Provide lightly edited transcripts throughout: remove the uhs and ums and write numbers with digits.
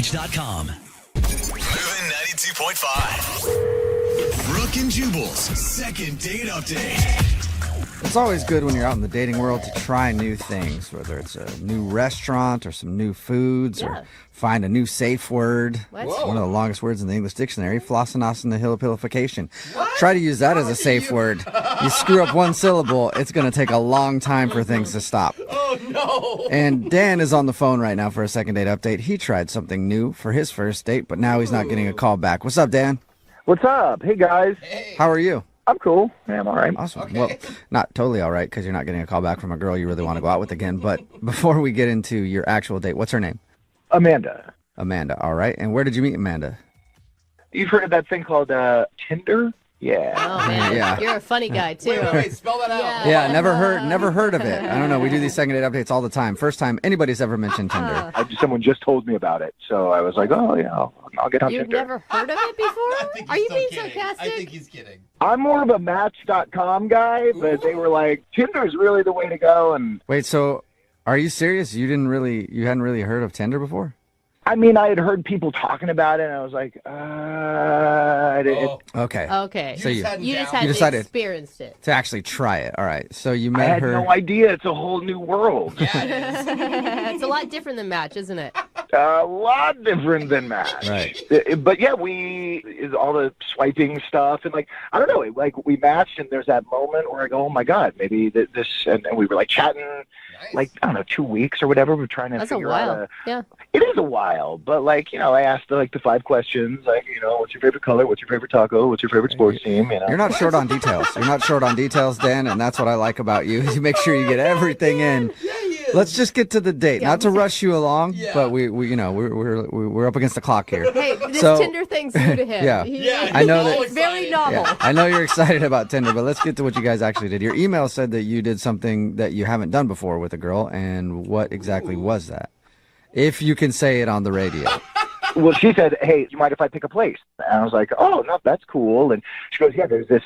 H.com. Moving 92.5. Brooke and Jubal's second date update. It's always good when you're out in the dating world to try new things, whether it's a new restaurant or some new foods or find a new safe word. It's one of the longest words in the English dictionary, flossinosinahilipilification. Try to use that as a safe word. You screw up one syllable, it's going to take a long time for things to stop. Oh, no. And Dan is on the phone right now for a second date update. He tried something new for his first date, but now he's not getting a call back. What's up, Dan? What's up? Hey, guys. Hey. How are you? I'm cool. Yeah, I'm all right. Awesome. Okay. Well, not totally all right because you're not getting a call back from a girl you really want to go out with again. But before we get into your actual date, what's her name? Amanda. Amanda. All right. And where did you meet Amanda? You've heard of that thing called Tinder? Yeah. Oh, man. Yeah. You're a funny guy, too. Wait, spell that out. Yeah, never heard of it. I don't know. We do these second date updates all the time. First time anybody's ever mentioned Tinder. Someone just told me about it, so I was like, oh, yeah, I'll get on You've Tinder. never heard of it before? He's Are you still being kidding. sarcastic? I think he's kidding. I'm more of a Match.com guy, but they were like, Tinder's really the way to go, and Wait, so are you serious? You hadn't really heard of Tinder before? I mean, I had heard people talking about it, and I was like, Okay. Okay. So you You just You had to decided- experience it. to actually try it. All right. So you I met had her. no idea. It's a whole new world. Yeah, it is. It's a lot different than Match, isn't it? A lot different than Match. Right. But yeah, all the swiping stuff, and like, I don't know, like we matched, and there's that moment where I go, oh my God, maybe this, and we were like chatting, like, I don't know, 2 weeks or whatever. We're trying to That's a figure while. out. Yeah. It is a while, but like, I asked like the 5 questions, like, what's your favorite color? What's your favorite taco? What's your favorite sports team? You're not short on details. You're not short on details, Dan, and that's what I like about you. You make sure you get everything in. Yeah, he is. Let's just get to the date. Not to rush you along, Yeah. but we're up against the clock here. Hey, this So- Tinder thing's new to him. Yeah. Yeah, I know he's that- all It's very excited. novel. Yeah, I know you're excited about Tinder, but let's get to what you guys actually did. Your email said that you did something that you haven't done before with a girl, and what exactly was that? If you can say it on the radio. Well, she said, hey, do you mind if I pick a place? And I was like, oh, no, that's cool. And she goes, yeah, there's this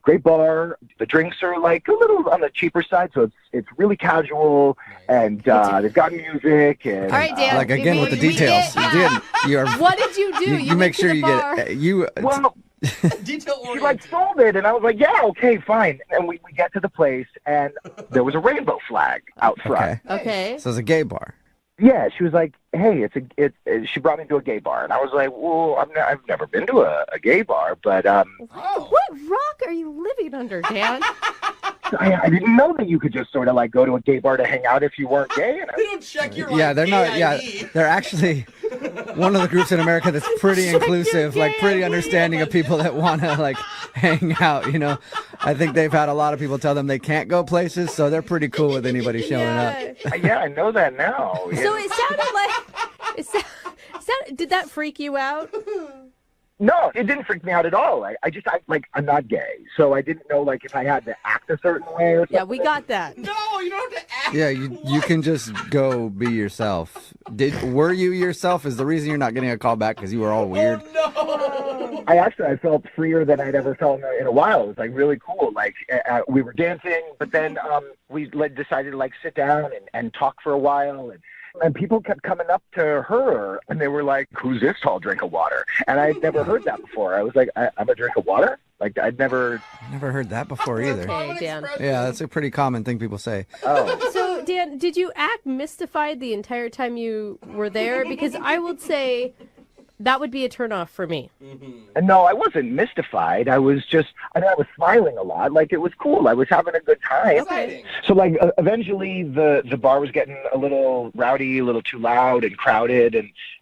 great bar. The drinks are like a little on the cheaper side, so it's really casual, and they've got music. And, All right, Dan. Like, again, with the we details. get- You did. You are. What did you do? You make went to sure the you bar. get you. Well, Detail she oriented. like sold it, and I was like, yeah, okay, fine. And we get to the place, and there was a rainbow flag out front. Okay. Okay. So it's a gay bar. Yeah, she was like, hey, she brought me to a gay bar, and I was like, well, I've never been to a gay bar, but Oh. What rock are you living under, Dan? I didn't know that you could just sort of like go to a gay bar to hang out if you weren't gay. And They don't check your Yeah, they're not. Yeah, AID. they're actually one of the groups in America that's pretty inclusive, like pretty understanding of people that want to like hang out. I think they've had a lot of people tell them they can't go places, so they're pretty cool with anybody showing up. yeah, I know that now. So it sounded like. Did that freak you out? No, it didn't freak me out at all. I'm not gay, so I didn't know like if I had to act a certain way or something. Yeah, we got that. No, you don't have to act. Yeah, you can just go be yourself. Were you yourself? Is the reason you're not getting a call back because you were all weird? Oh, no. I felt freer than I'd ever felt in a while. It was like really cool. Like we were dancing, but then we decided to like sit down and talk for a while, and people kept coming up to her, and they were like, who's this tall drink of water? And I'd never heard that before. I was like, I'm a drink of water? Like, I'd never... Never heard that before either. Okay, Dan. Yeah, that's a pretty common thing people say. Oh. So, Dan, did you act mystified the entire time you were there? Because I would say that would be a turnoff for me. And no, I wasn't mystified. I was smiling a lot. Like, it was cool. I was having a good time. Exciting. So, like, eventually the bar was getting a little rowdy, a little too loud and crowded.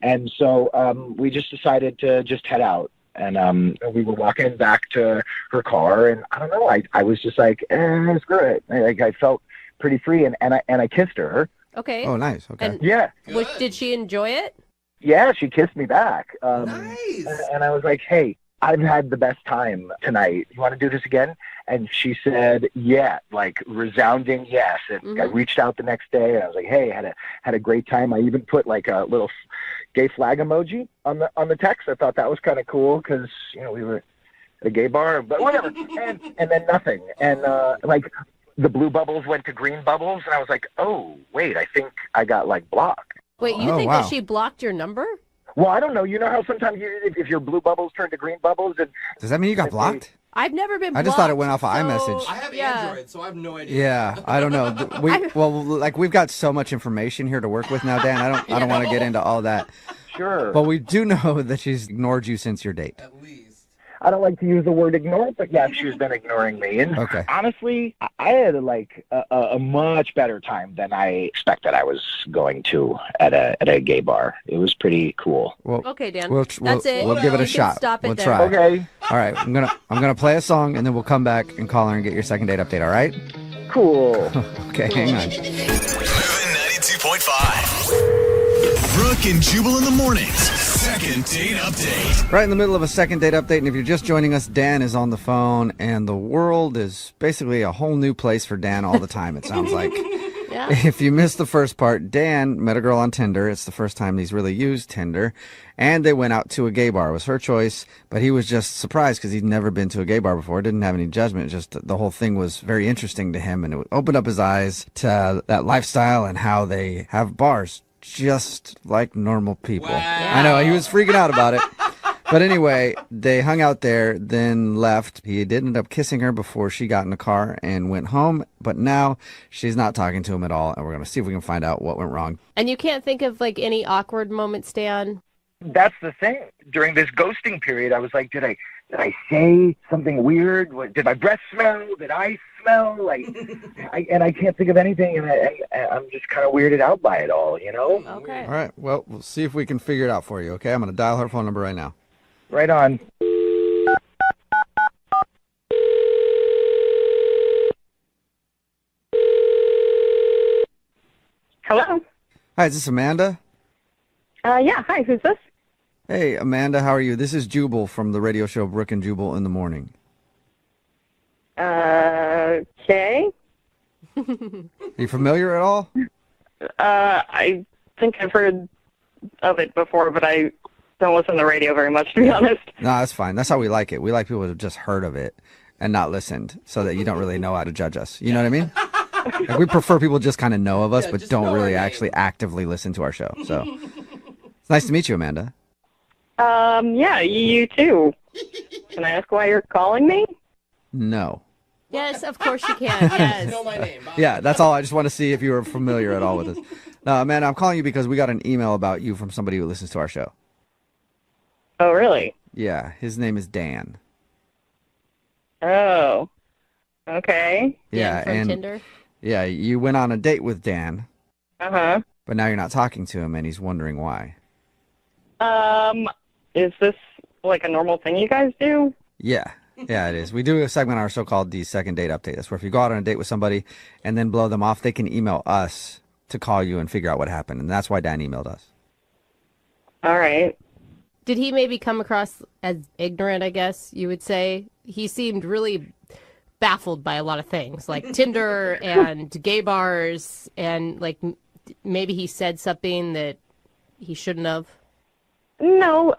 And so we just decided to just head out. And we were walking back to her car, and I don't know, I was just like, screw it. I felt pretty free, and I kissed her. Okay. Oh, nice. Okay. And Yeah. did she enjoy it? Yeah, she kissed me back. Nice. And I was like, hey, I've had the best time tonight. You want to do this again? And she said, yeah, like resounding yes. And I reached out the next day, and I was like, hey, had a great time. I even put like a little gay flag emoji on the text. I thought that was kind of cool because, we were at a gay bar, but whatever. and then nothing. And like the blue bubbles went to green bubbles, and I was like, oh, wait, I think I got like blocked. Wait, you Oh, think wow. that she blocked your number? Well, I don't know. You know how sometimes if your blue bubbles turn to green bubbles, and Does that mean you got blocked? I've never been I just thought it went off of iMessage. I have Yeah. Android, so I have no idea. Yeah, I don't know. We've got so much information here to work with now, Dan. I don't want to get into all that. sure. But we do know that she's ignored you since your date. At least. I don't like to use the word ignore, but yeah, she's been ignoring me. And Okay. honestly, I had a much better time than I expected I was going to at a gay bar. It was pretty cool. Well, Okay, Dan. That's it. We'll give it a You can shot. stop it We'll there. try. Okay, All right, I'm gonna play a song and then we'll come back and call her and get your second date update. All right? cool. Okay, hang on. Moving 92.5. Brooke and Jubal in the mornings. Second date update. Right in the middle of a second date update, and if you're just joining us, Dan is on the phone, and the world is basically a whole new place for Dan all the time. It sounds like. Yeah. If you missed the first part, Dan met a girl on Tinder. It's the first time he's really used Tinder. And they went out to a gay bar. It was her choice, but he was just surprised because he'd never been to a gay bar before. Didn't have any judgment. Just the whole thing was very interesting to him, and it opened up his eyes to that lifestyle and how they have bars just like normal people. Wow. I know, he was freaking out about it. But anyway, they hung out there, then left. He did end up kissing her before she got in the car and went home. But now she's not talking to him at all. And we're going to see if we can find out what went wrong. And you can't think of like any awkward moments, Dan? That's the thing. During this ghosting period, I was like, did I say something weird? Did my breath smell? Did I smell? I can't think of anything, and I'm just kind of weirded out by it all, you know? Okay. All right. Well, we'll see if we can figure it out for you, okay? I'm going to dial her phone number right now. Right on. Hello. Hi, is this Amanda? Yeah. Hi. Who's this? Hey, Amanda, how are you? This is Jubal from the radio show Brooke and Jubal in the morning. Okay. Are you familiar at all? I think I've heard of it before, but I don't listen to the radio very much, to be honest. No, that's fine. That's how we like it. We like people to have just heard of it and not listened so that you don't really know how to judge us. You know what I mean? Like, we prefer people just kind of know of us, Yeah, but just don't know our really name. actually actively listen to our show. So it's nice to meet you, Amanda. Yeah, you too. Can I ask why you're calling me? No. Yes, of course you can. Yes. Know my name. Bye. Yeah, that's all. I just want to see if you were familiar at all with us. No, Amanda, I'm calling you because we got an email about you from somebody who listens to our show. Oh, really? Yeah, his name is Dan. Oh. Okay. Yeah, from and Tinder. yeah, you went on a date with Dan, Uh-huh. but now you're not talking to him, and he's wondering why. Is this like a normal thing you guys do? Yeah, it is. We do a segment on our show called the Second Date Update. That's where if you go out on a date with somebody and then blow them off, they can email us to call you and figure out what happened, and that's why Dan emailed us. All right. Did he maybe come across as ignorant, I guess you would say? He seemed really baffled by a lot of things, like Tinder and gay bars, and like maybe he said something that he shouldn't have. No,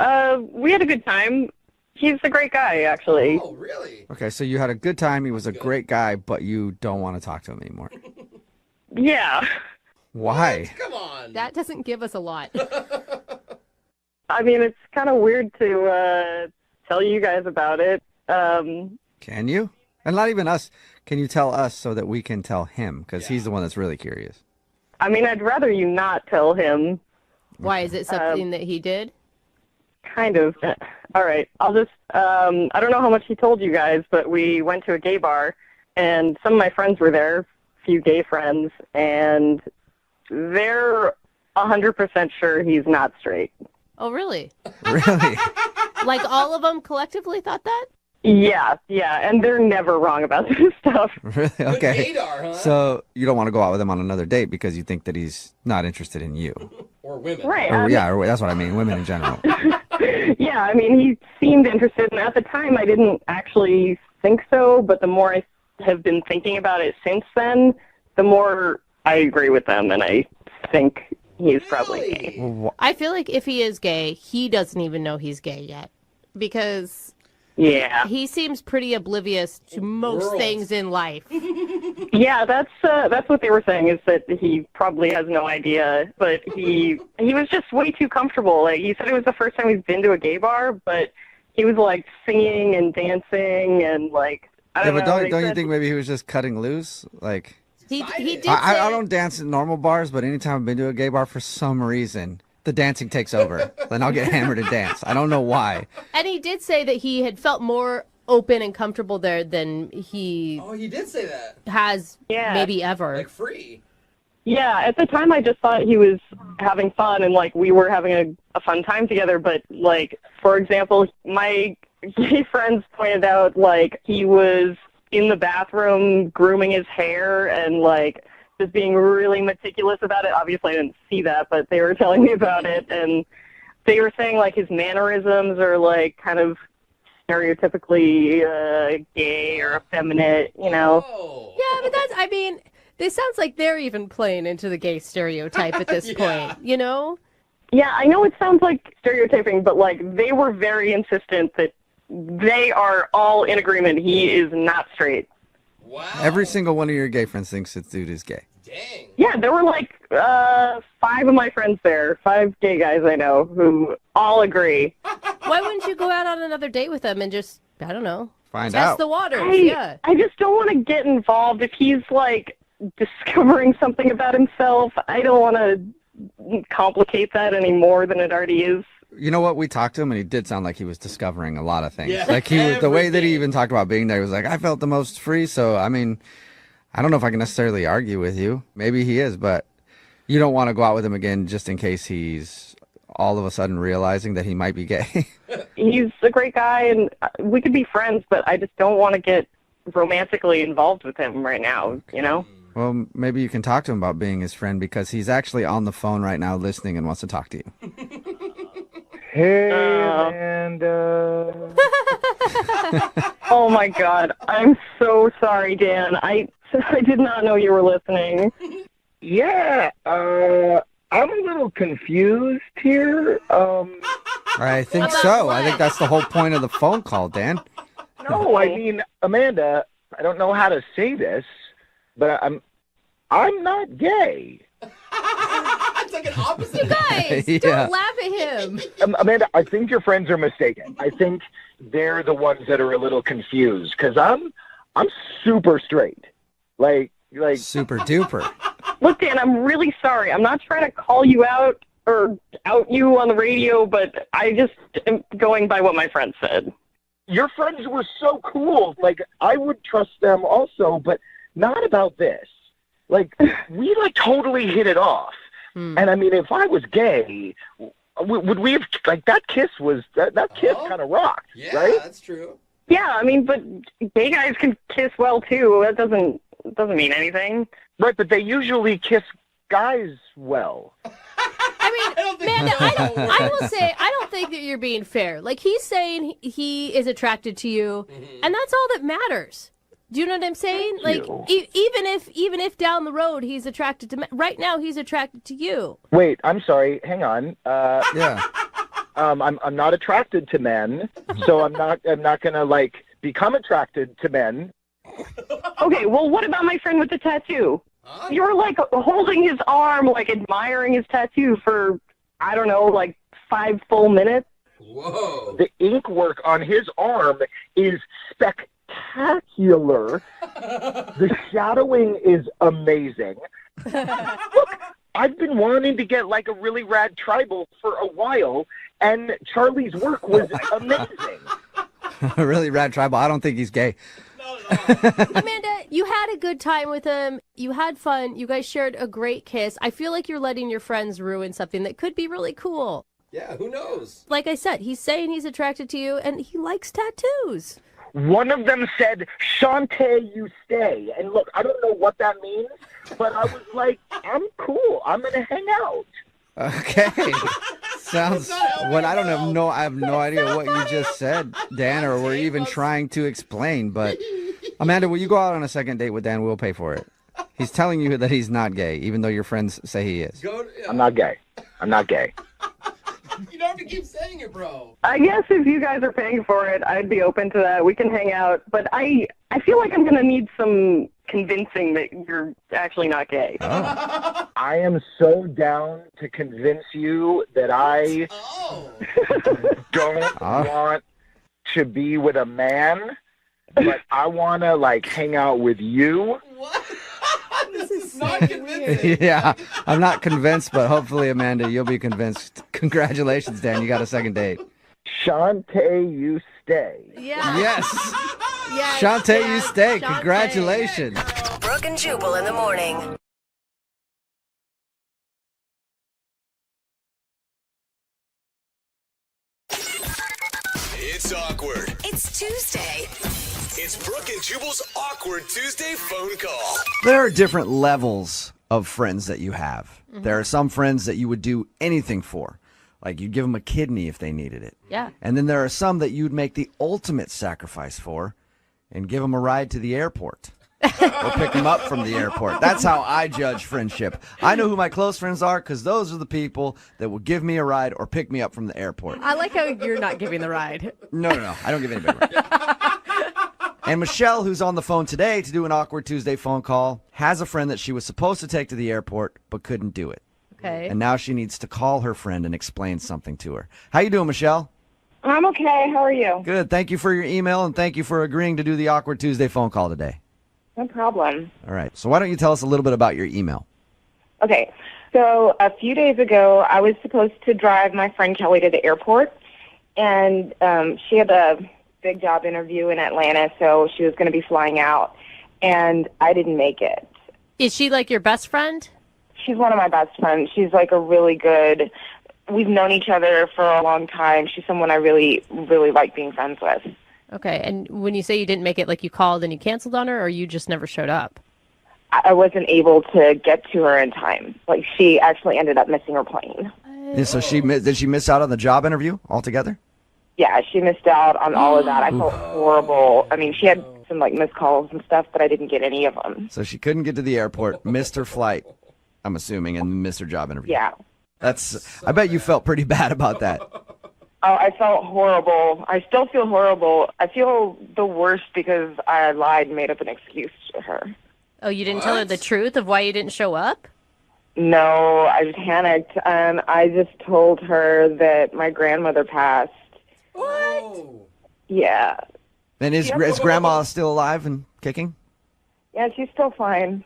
we had a good time. He's a great guy, actually. Oh, really? Okay, so you had a good time. He was a great guy, but you don't want to talk to him anymore. Yeah. Why? Come on. That doesn't give us a lot. I mean, it's kind of weird to tell you guys about it. Can you? And not even us. Can you tell us so that we can tell him? Because he's the one that's really curious. I mean, I'd rather you not tell him. Why? Is it something that he did? Kind of. All right. I'll just, I don't know how much he told you guys, but we went to a gay bar, and some of my friends were there, a few gay friends, and they're 100% sure he's not straight. Oh, really? Really? Like all of them collectively thought that? Yeah, and they're never wrong about this stuff. Really? Good Okay. gaydar, huh? So you don't want to go out with him on another date because you think that he's not interested in you. Or women. Right. Or, yeah, or that's what I mean. Women in general. Yeah, I mean, he seemed interested, and at the time I didn't actually think so, but the more I have been thinking about it since then, the more I agree with them, and I think he's probably gay. Well, I feel like if he is gay, he doesn't even know he's gay yet. Because Yeah. He seems pretty oblivious to most World. things in life. Yeah, that's what they were saying, is that he probably has no idea, but he was just way too comfortable. Like, he said it was the first time he's been to a gay bar, but he was like singing and dancing and like, I don't But know. don't you think maybe he was just cutting loose? Like, He did say, I don't dance in normal bars, but anytime I've been to a gay bar, for some reason, the dancing takes over. Then I'll get hammered and dance. I don't know why. and he did say that he had felt more open and comfortable there than he Oh, he did say that. has Yeah. maybe ever. Like free. Yeah, at the time I just thought he was having fun and like we were having a fun time together, but like, for example, my gay friends pointed out like he was in the bathroom grooming his hair and like just being really meticulous about it. Obviously I didn't see that, but they were telling me about it, and they were saying like his mannerisms are like kind of stereotypically gay or effeminate, you know. Oh. Yeah, but that's, I mean, this sounds like they're even playing into the gay stereotype at this Yeah. point, you know? Yeah, I know it sounds like stereotyping, but like they were very insistent that they are all in agreement he is not straight. Wow. Every single one of your gay friends thinks this dude is gay. Dang. Yeah, there were like 5 of my friends there, 5 gay guys I know who all agree. Why wouldn't you go out on another date with him and just, I don't know, Find test out. the waters? Yeah. I just don't want to get involved if he's like discovering something about himself. I don't want to complicate that any more than it already is. You know what? We talked to him, and he did sound like he was discovering a lot of things. Yeah, Like he was, the way that he everything. even talked about being there, he was like, I felt the most free. So I mean, I don't know if I can necessarily argue with you. Maybe he is, but you don't want to go out with him again just in case he's all of a sudden realizing that he might be gay. He's a great guy and we could be friends, but I just don't want to get romantically involved with him right now, you know? Well, maybe you can talk to him about being his friend, because he's actually on the phone right now listening and wants to talk to you. Hey, Amanda. Oh my God, I'm so sorry, Dan. I did not know you were listening. Yeah, I'm a little confused here. I think so. I think that's the whole point of the phone call, Dan. No, I mean, Amanda, I don't know how to say this, but I'm not gay. It's like an opposite. Guys, Yeah. don't laugh at him. Amanda, I think your friends are mistaken. I think they're the ones that are a little confused, because I'm super straight. Like Super duper. Look, Dan, I'm really sorry. I'm not trying to call you out or out you on the radio, but I just am going by what my friend said. your friends were so cool. Like, I would trust them also, but not about this. Like, we like totally hit it off. And I mean, if I was gay, would we have, like, that kiss kind of rocked, Yeah, right? that's true. Yeah, I mean, but gay guys can kiss well too. That doesn't mean anything. Right, but they usually kiss guys well. I mean, Amanda, I will say, I don't think that you're being fair. Like, he's saying he is attracted to you, and that's all that matters. Do you know what I'm saying? Like, even if down the road he's attracted to men, right now he's attracted to you. Wait, I'm sorry. Hang on. Yeah. I'm not attracted to men, so I'm not gonna like become attracted to men. Okay, well, what about my friend with the tattoo? You were like holding his arm, like admiring his tattoo for, I don't know, like 5 full minutes. Whoa. The ink work on his arm is spectacular. The shadowing is amazing. Look, I've been wanting to get like a really rad tribal for a while, and Charlie's work was amazing. Really rad tribal. I don't think he's gay. Amanda, you had a good time with him. You had fun. You guys shared a great kiss. I feel like you're letting your friends ruin something that could be really cool. Yeah, who knows? Like I said, he's saying he's attracted to you, and he likes tattoos. One of them said, "Shantae, you stay." And look, I don't know what that means, but I was like, I'm cool. I'm going to hang out. Okay. Sounds what I don't have no I have no idea what you just said, Dan, or were even trying to explain, but Amanda, will you go out on a second date with Dan? We'll pay for it. He's telling you that he's not gay, even though your friends say he is. Go. I'm not gay. I'm not gay. You don't have to keep saying it, bro. I guess if you guys are paying for it, I'd be open to that. We can hang out. But I feel like I'm going to need some convincing that you're actually not gay. Oh. I am so down to convince you that I don't want to be with a man, but I want to, like, hang out with you. What? This is not convincing. Yeah, I'm not convinced, but hopefully, Amanda, you'll be convinced. Congratulations, Dan. You got a second date. Shantae, you stay. Yeah. Yes. Yes, Shantae, yeah, you stay. Shantae. Congratulations. Brooke and Jubal in the morning. It's awkward. It's Tuesday. It's Brooke and Jubal's awkward Tuesday phone call. There are different levels of friends that you have. There are some friends that you would do anything for. Like you'd give them a kidney if they needed it. Yeah. And then there are some that you'd make the ultimate sacrifice for and give them a ride to the airport or pick them up from the airport. That's how I judge friendship. I know who my close friends are because those are the people that will give me a ride or pick me up from the airport. I like how you're not giving the ride. No. I don't give anybody a ride. And Michelle, who's on the phone today to do an awkward Tuesday phone call, has a friend that she was supposed to take to the airport but couldn't do it. Okay. And now she needs to call her friend and explain something to her. How you doing, Michelle? I'm okay. How are you? Good. Thank you for your email, and thank you for agreeing to do the awkward Tuesday phone call today. No problem. All right. So why don't you tell us a little bit about your email? Okay. So a few days ago, I was supposed to drive my friend Kelly to the airport, and she had a big job interview in Atlanta, so she was going to be flying out, and I didn't make it. Is she like your best friend? She's one of my best friends. She's like a really good, we've known each other for a long time. She's someone I really, really like being friends with. Okay. And when you say you didn't make it, like you called and you canceled on her, or you just never showed up? I wasn't able to get to her in time. Like, she actually ended up missing her plane. And so did she miss out on the job interview altogether? Yeah, she missed out on all of that. I felt horrible. I mean, she had some, like, missed calls and stuff, but I didn't get any of them. So she couldn't get to the airport, missed her flight, I'm assuming, and missed her job interview. Yeah. I bet you felt pretty bad about that. Oh, I felt horrible. I still feel horrible. I feel the worst because I lied and made up an excuse to her. Oh, you didn't tell her the truth of why you didn't show up? No, I just panicked, and I just told her that my grandmother passed. What? Yeah. And is Grandma still alive and kicking? Yeah, she's still fine.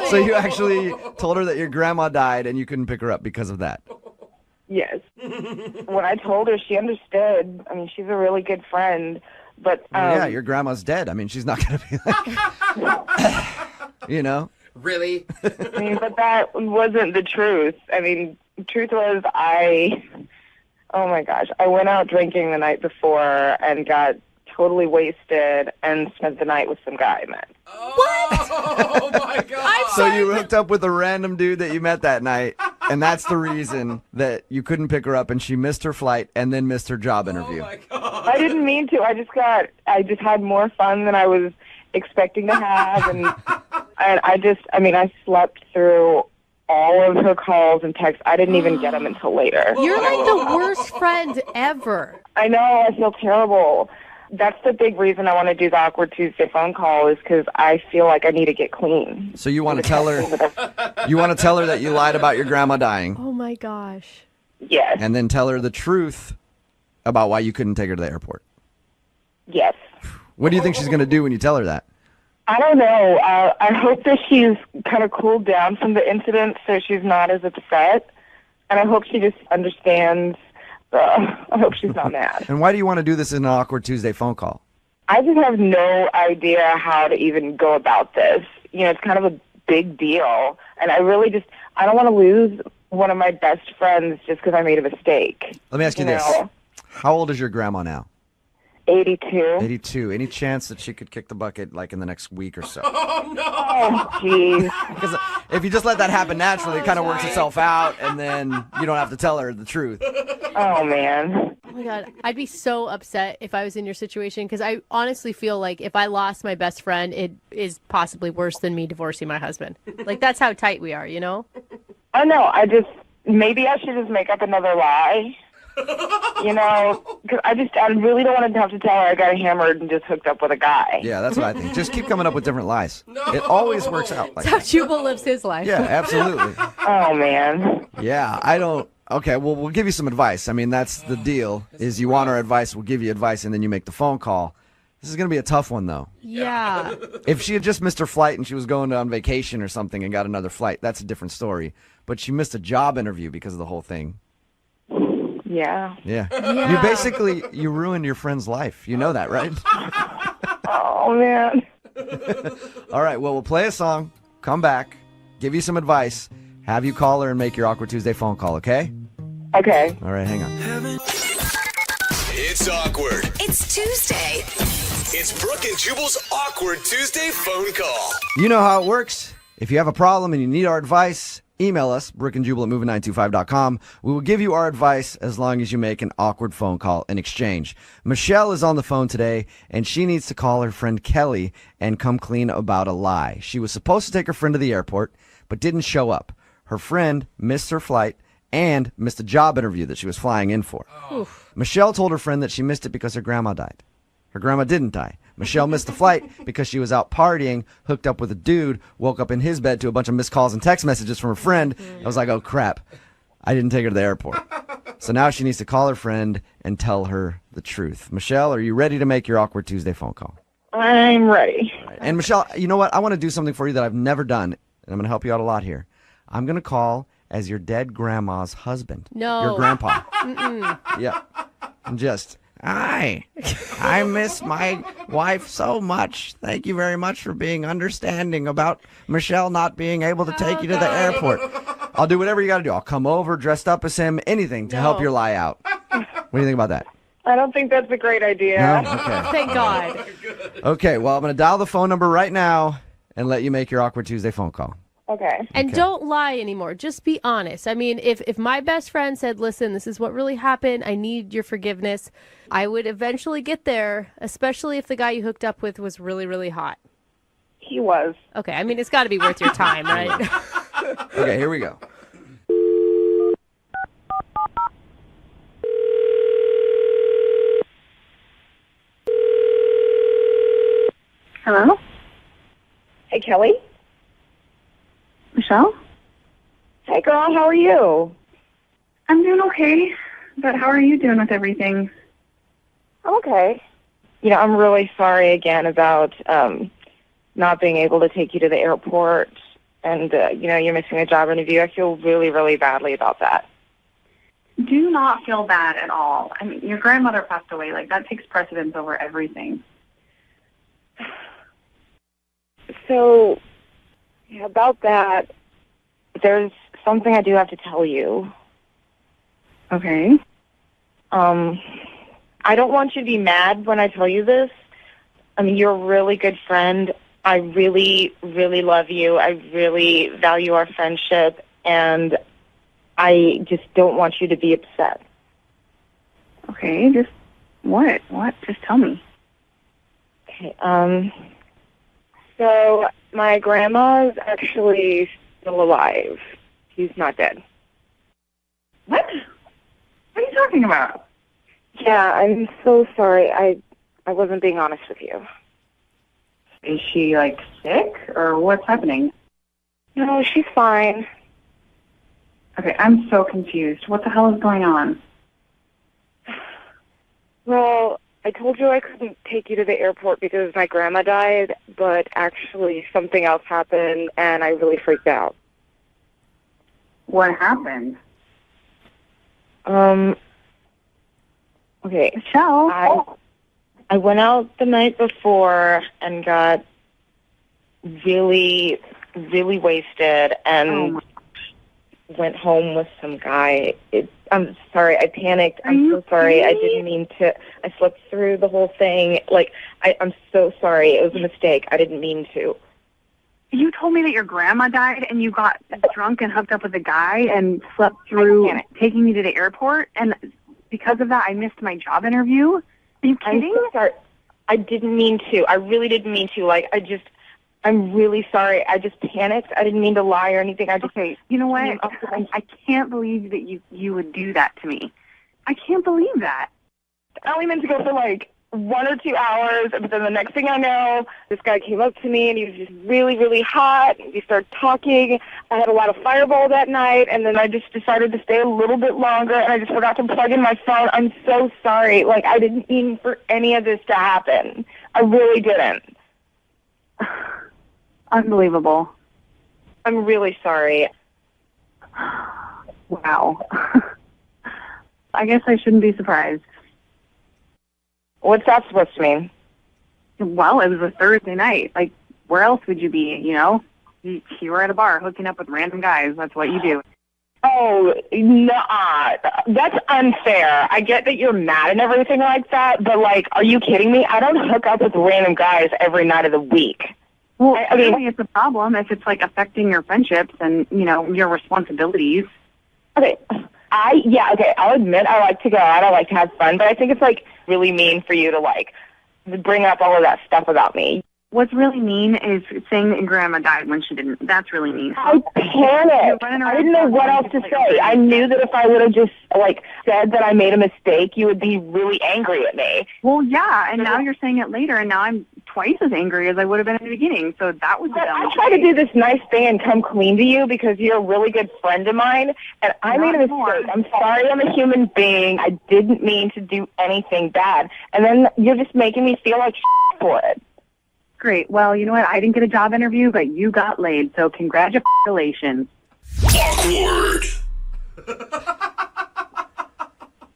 So you actually told her that your grandma died and you couldn't pick her up because of that? Yes. When I told her, she understood. I mean, she's a really good friend. But Yeah, your grandma's dead. I mean, she's not going to be like, you know? Really? I mean, but that wasn't the truth. I mean, the truth was oh my gosh, I went out drinking the night before and got totally wasted and spent the night with some guy I met. Oh my God. So you hooked up with a random dude that you met that night, and that's the reason that you couldn't pick her up, and she missed her flight and then missed her job interview. Oh my God. I didn't mean to. I just had more fun than I was expecting to have, and I slept through all of her calls and texts. I didn't even get them until later. You're like the worst friend ever. I know. I feel terrible. That's the big reason I want to do the Awkward Tuesday phone call is because I feel like I need to get clean. So you want to tell her that you lied about your grandma dying, Oh my gosh. Yes. and then tell her the truth about why you couldn't take her to the airport. Yes. What do you think she's going to do when you tell her that? I don't know. I hope that she's kind of cooled down from the incident so she's not as upset. And I hope she just understands. I hope she's not mad. And why do you want to do this in an Awkward Tuesday phone call? I just have no idea how to even go about this. You know, it's kind of a big deal. And I don't want to lose one of my best friends just because I made a mistake. Let me ask you this. know? How old is your grandma now? 82. 82. Any chance that she could kick the bucket like in the next week or so? Oh, jeez. Because if you just let that happen naturally, it kind of works itself out, and then you don't have to tell her the truth. Oh, man. Oh my God. I'd be so upset if I was in your situation because I honestly feel like if I lost my best friend, it is possibly worse than me divorcing my husband. Like, that's how tight we are, you know? I know. maybe I should just make up another lie. You know, because I really don't want to have to tell her I got hammered and just hooked up with a guy. Yeah, that's what I think. Just keep coming up with different lies. It always works out like That's how that. Jubal lives his life. Yeah, absolutely. Oh, man. Yeah, I don't. Okay, well, we'll give you some advice. I mean, that's the deal, is you want our advice, we'll give you advice, and then you make the phone call. This is going to be a tough one, though. Yeah. If she had just missed her flight and she was going on vacation or something and got another flight, that's a different story. But she missed a job interview because of the whole thing. Yeah. Yeah. You ruined your friend's life. You know that, right? Oh, man. All right, well, we'll play a song, come back, give you some advice, have you call her and make your Awkward Tuesday phone call, okay? Okay. All right, hang on. It's awkward. It's Tuesday. It's Brooke and Jubal's Awkward Tuesday phone call. You know how it works. If you have a problem and you need our advice, email us, brookeandjubal at moving925.com. We will give you our advice as long as you make an awkward phone call in exchange. Michelle is on the phone today, and she needs to call her friend Kelly and come clean about a lie. She was supposed to take her friend to the airport, but didn't show up. Her friend missed her flight and missed a job interview that she was flying in for. Michelle told her friend that she missed it because her grandma died. Her grandma didn't die. Michelle missed the flight because she was out partying, hooked up with a dude, woke up in his bed to a bunch of missed calls and text messages from her friend. I was like, oh, crap. I didn't take her to the airport. So now she needs to call her friend and tell her the truth. Michelle, are you ready to make your Awkward Tuesday phone call? I'm ready. Right. And Michelle, you know what? I want to do something for you that I've never done, and I'm going to help you out a lot here. I'm going to call as your dead grandma's husband. No. Your grandpa. Yeah. And just... Hi, I miss my wife so much. Thank you very much for being understanding about Michelle not being able to take you to the airport. I'll do whatever you got to do. I'll come over dressed up as him, anything to help your lie out. What do you think about that? I don't think that's a great idea. No? Okay. Thank God. Okay, well, I'm going to dial the phone number right now and let you make your Awkward Tuesday phone call. Okay. And don't lie anymore. Just be honest. I mean, if my best friend said, listen, this is what really happened, I need your forgiveness, I would eventually get there, especially if the guy you hooked up with was really, really hot. He was. Okay, I mean, it's got to be worth your time, right? Okay, here we go. Hello? Hey, Kelly? Michelle? Hey, girl, how are you? I'm doing okay, but how are you doing with everything? I'm okay. You know, I'm really sorry again about not being able to take you to the airport and, you're missing a job interview. I feel really, really badly about that. Do not feel bad at all. I mean, your grandmother passed away. Like, that takes precedence over everything. So, yeah, about that, there's something I do have to tell you. Okay. I don't want you to be mad when I tell you this. I mean, you're a really good friend. I really, really love you. I really value our friendship, and I just don't want you to be upset. Okay, just what? What? Just tell me. Okay, so my grandma's actually still alive. She's not dead. What? What are you talking about? Yeah, I'm so sorry. I wasn't being honest with you. Is she, like, sick, or what's happening? No, she's fine. Okay, I'm so confused. What the hell is going on? Well, I told you I couldn't take you to the airport because my grandma died, but actually something else happened, and I really freaked out. What happened? Okay. Michelle? I went out the night before and got really, really wasted and went home with some guy. I'm sorry, I panicked. I'm so sorry. I didn't mean to. I slept through the whole thing. I'm so sorry. It was a mistake. I didn't mean to. You told me that your grandma died and you got drunk and hooked up with a guy and slept through taking me to the airport, and because of that I missed my job interview? Are you kidding? I'm so sorry. I didn't mean to. I really didn't mean to. I'm really sorry. I just panicked. I didn't mean to lie or anything. Okay, you know what? I can't believe that you would do that to me. I can't believe that. I only meant to go for like 1 or 2 hours, but then the next thing I know, this guy came up to me and he was just really, really hot. We started talking. I had a lot of Fireball that night, and then I just decided to stay a little bit longer, and I just forgot to plug in my phone. I'm so sorry. Like, I didn't mean for any of this to happen. I really didn't. Unbelievable. I'm really sorry. Wow. I guess I shouldn't be surprised. What's that supposed to mean? Well, it was a Thursday night. Like, where else would you be, you know? You were at a bar hooking up with random guys. That's what you do. Oh, nah. That's unfair. I get that you're mad and everything like that, but, like, are you kidding me? I don't hook up with random guys every night of the week. Well, I mean, it's a problem if it's, like, affecting your friendships and, you know, your responsibilities. Okay. I'll admit I like to go out. I like to have fun, but I think it's, like, really mean for you to, like, bring up all of that stuff about me. What's really mean is saying that your grandma died when she didn't. That's really mean. I panicked. I didn't know what else to say. I knew that if I would have just, like, said that I made a mistake, you would be really angry at me. Well, yeah, and now you're saying it later, and now I'm twice as angry as I would have been at the beginning, so that was a dumb I try to do this nice thing and come clean to you because you're a really good friend of mine, and I made a mistake. I'm sorry, I'm a human being. I didn't mean to do anything bad. And then you're just making me feel like for it. Great. Well, you know what? I didn't get a job interview, but you got laid, so congratulations. Awkward.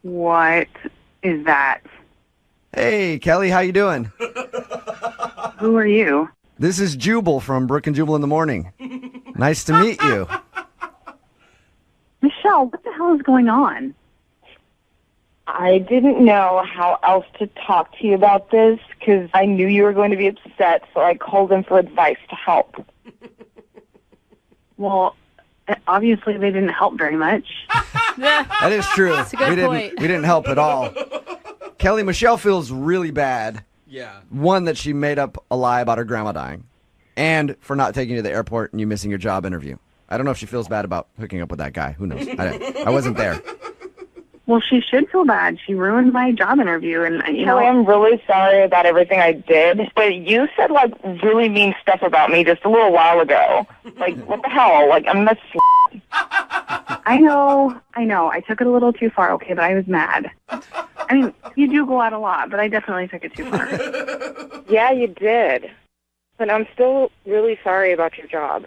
What is that? Hey, Kelly, how you doing? Who are you? This is Jubal from Brooke and Jubal in the Morning. Nice to meet you. Michelle, what the hell is going on? I didn't know how else to talk to you about this because I knew you were going to be upset, so I called in for advice to help. Well, obviously they didn't help very much. That is true. That's a good point. We didn't help at all. Kelly, Michelle feels really bad. Yeah. One, that she made up a lie about her grandma dying, and for not taking you to the airport and you missing your job interview. I don't know if she feels bad about hooking up with that guy. Who knows? I wasn't there. Well, she should feel bad. She ruined my job interview, and you know. I'm really sorry about everything I did, but you said like really mean stuff about me just a little while ago. Like, what the hell? Like, I'm not. I know. I took it a little too far, okay, but I was mad. I mean, you do go out a lot, but I definitely took it too far. Yeah, you did. But I'm still really sorry about your job.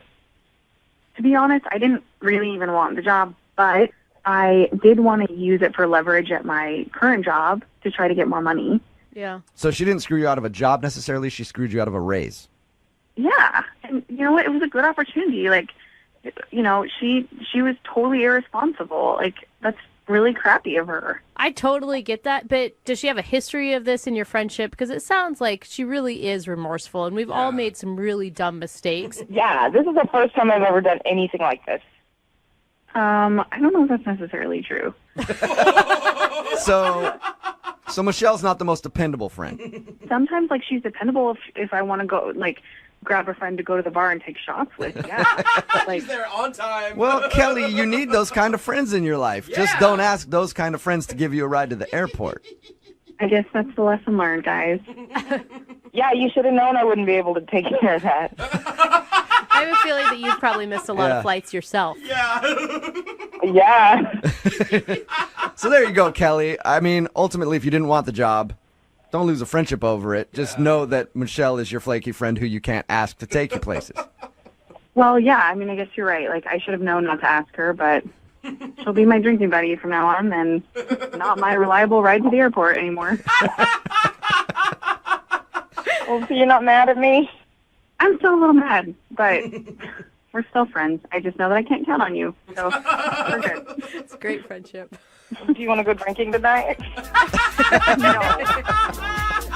To be honest, I didn't really even want the job, but I did want to use it for leverage at my current job to try to get more money. Yeah. So she didn't screw you out of a job necessarily. She screwed you out of a raise. Yeah. And you know what? It was a good opportunity. Like, you know, she was totally irresponsible. Like, that's really crappy of her. I totally get that, but does she have a history of this in your friendship? Because it sounds like she really is remorseful, and we've all made some really dumb mistakes. Yeah, this is the first time I've ever done anything like this. I don't know if that's necessarily true. So Michelle's not the most dependable friend. Sometimes, like, she's dependable if I want to go, like, grab a friend to go to the bar and take shots with. Yeah. But, like, He's there on time. Well, Kelly, you need those kind of friends in your life. Yeah. Just don't ask those kind of friends to give you a ride to the airport. I guess that's the lesson learned, guys. Yeah, you should have known I wouldn't be able to take care of that. I have a feeling that you've probably missed a lot of flights yourself. Yeah. So there you go, Kelly. I mean, ultimately, if you didn't want the job, don't lose a friendship over it. Just know that Michelle is your flaky friend who you can't ask to take you places. Well, yeah, I mean, I guess you're right. Like, I should have known not to ask her, but she'll be my drinking buddy from now on and not my reliable ride to the airport anymore. Well, so you're not mad at me? I'm still a little mad, but we're still friends. I just know that I can't count on you, so we're good. It's a great friendship. Do you want to go drinking tonight? No.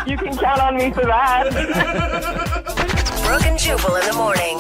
You can count on me for that. Brooke and Jubal in the morning.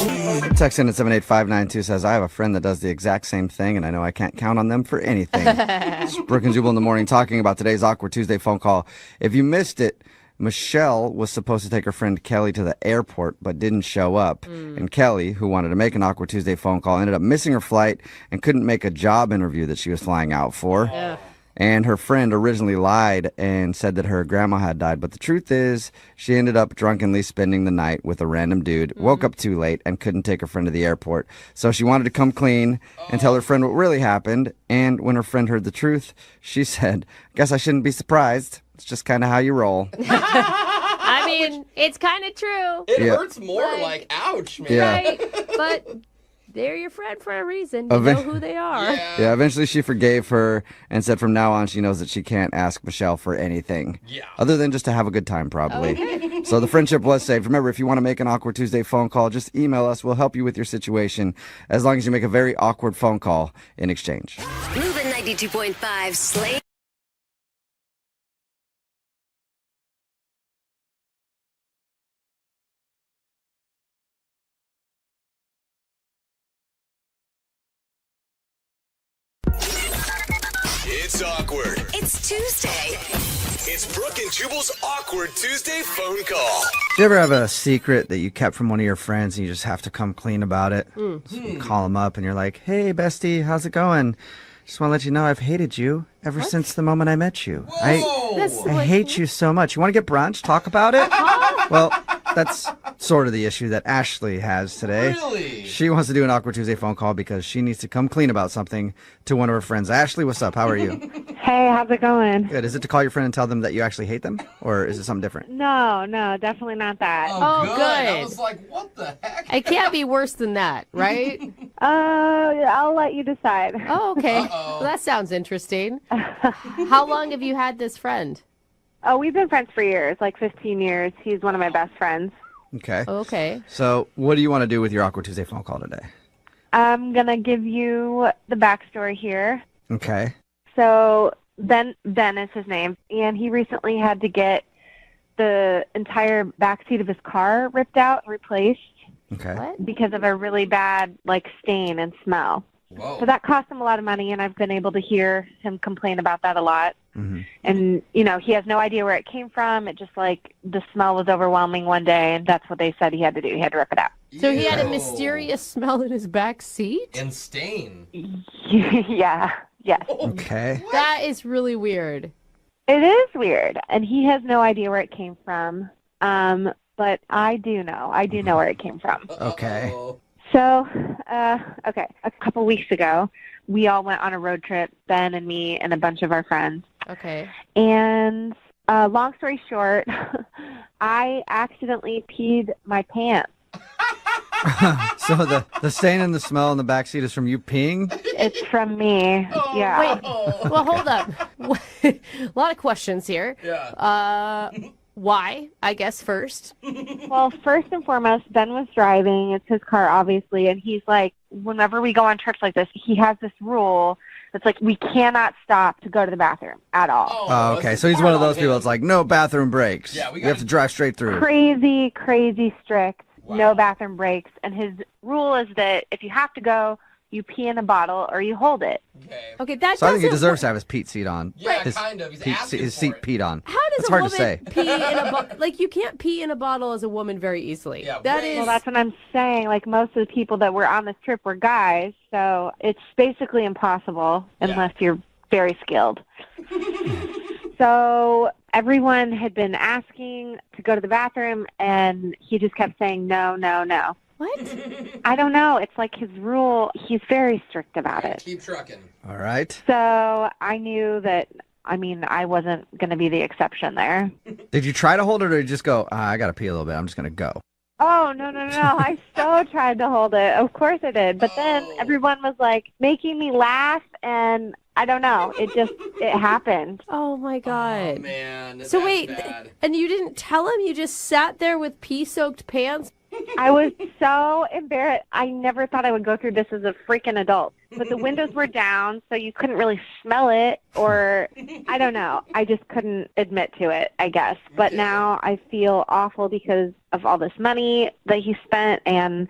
Text in at 78592 says, I have a friend that does the exact same thing, and I know I can't count on them for anything. It's Brooke and Jubal in the morning talking about today's Awkward Tuesday phone call. If you missed it, Michelle was supposed to take her friend Kelly to the airport, but didn't show up. And Kelly, who wanted to make an Awkward Tuesday phone call, ended up missing her flight and couldn't make a job interview that she was flying out for. Yeah. And her friend originally lied and said that her grandma had died. But the truth is, she ended up drunkenly spending the night with a random dude, woke up too late, and couldn't take her friend to the airport. So she wanted to come clean and tell her friend what really happened. And when her friend heard the truth, she said, guess I shouldn't be surprised. It's just kind of how you roll. I mean, it's kind of true. It hurts more, like, ouch, man. Yeah. Right? But they're your friend for a reason. You know who they are. Yeah, eventually she forgave her and said from now on she knows that she can't ask Michelle for anything. Yeah. Other than just to have a good time, probably. So the friendship was saved. Remember, if you want to make an Awkward Tuesday phone call, just email us. We'll help you with your situation as long as you make a very awkward phone call in exchange. Moving 92.5 Slate. It's awkward. It's Tuesday. It's Brooke and Jubal's Awkward Tuesday phone call. Do you ever have a secret that you kept from one of your friends and you just have to come clean about it? So you call them up and you're like, hey, bestie, how's it going? Just want to let you know I've hated you ever since the moment I met you. I hate you so much. You want to get brunch? Talk about it? Well, that's sort of the issue that Ashley has today. Really? She wants to do an Awkward Tuesday phone call because she needs to come clean about something to one of her friends. Ashley, what's up? How are you? Hey, how's it going? Good. Is it to call your friend and tell them that you actually hate them? Or is it something different? No, definitely not that. Oh, good. good. I was like, what the heck? It can't be worse than that, right? I'll let you decide. Oh, okay. Well, that sounds interesting. How long have you had this friend? Oh, we've been friends for years, like 15 years. He's one of my best friends. Okay. Okay. So what do you want to do with your Awkward Tuesday phone call today? I'm going to give you the backstory here. Okay. So Ben is his name, and he recently had to get the entire backseat of his car ripped out and replaced Okay. What? because of a really bad, stain and smell. Whoa. So that cost him a lot of money, and I've been able to hear him complain about that a lot. Mm-hmm. And, he has no idea where it came from. It just, the smell was overwhelming one day, and that's what they said he had to do. He had to rip it out. So he had a Ew. mysterious smell in his back seat? And stain. Yeah, yes. Okay. That is really weird. It is weird, and he has no idea where it came from. But I do know. I do know where it came from. Okay. Uh-oh. So, okay, a couple weeks ago, we all went on a road trip, Ben and me and a bunch of our friends. Okay. And long story short, I accidentally peed my pants. So the stain and the smell in the backseat is from you peeing? It's from me. Yeah. Wait. Well, hold up. A lot of questions here. Yeah. Why? I guess first. Well, first and foremost, Ben was driving. It's his car, obviously. And he's like, whenever we go on trips like this, he has this rule that's like, we cannot stop to go to the bathroom at all. Oh, okay. So he's one of those people that's like, no bathroom breaks. Yeah, we You have to drive straight through. Crazy, crazy strict. Wow. No bathroom breaks. And his rule is that if you have to go, you pee in a bottle or you hold it. Okay. Okay, that So I think he doesn't deserves to have his Pete seat on. Yeah, his kind of. He's Pete, asking his for seat it. peed on. How does That's a hard woman to say. pee in a bottle? Like, you can't pee in a bottle as a woman very easily. Yeah, That right. is. Well, that's what I'm saying. Like, most of the people that were on this trip were guys, so it's basically impossible unless you're very skilled. So everyone had been asking to go to the bathroom, and he just kept saying, no, no, no. What? I don't know. It's like his rule. He's very strict about it. Keep trucking. All right. So I knew that, I wasn't going to be the exception there. Did you try to hold it or did you just go, I got to pee a little bit. I'm just going to go? Oh, no. I so tried to hold it. Of course I did. But then everyone was like making me laugh, and I don't know. It happened. Oh, my God. Oh, man. So That's wait, bad. and you didn't tell him? You just sat there with pee-soaked pants? I was so embarrassed. I never thought I would go through this as a freaking adult. But the windows were down, so you couldn't really smell it, or I don't know. I just couldn't admit to it, I guess. But now I feel awful because of all this money that he spent, and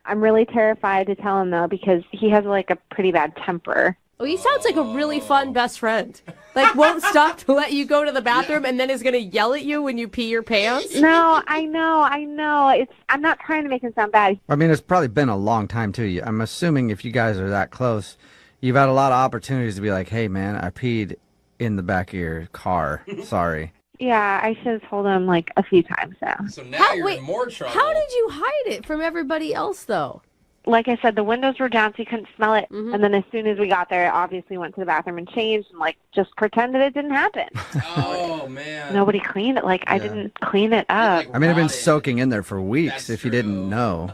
I'm really terrified to tell him, though, because he has, a pretty bad temper. Oh, he sounds like a really fun best friend. Like, won't stop to let you go to the bathroom and then is going to yell at you when you pee your pants? No, I know. I'm not trying to make him sound bad. I mean, it's probably been a long time, too. I'm assuming if you guys are that close, you've had a lot of opportunities to be like, hey, man, I peed in the back of your car. Sorry. Yeah, I should have told him like a few times now. So now you're in more trouble. How did you hide it from everybody else, though? Like I said, the windows were down so you couldn't smell it. Mm-hmm. And then as soon as we got there, I obviously went to the bathroom and changed and, like, just pretended it didn't happen. Oh, man. Nobody cleaned it. Like, I didn't clean it up. I mean, it'd been soaking in there for weeks if you didn't know.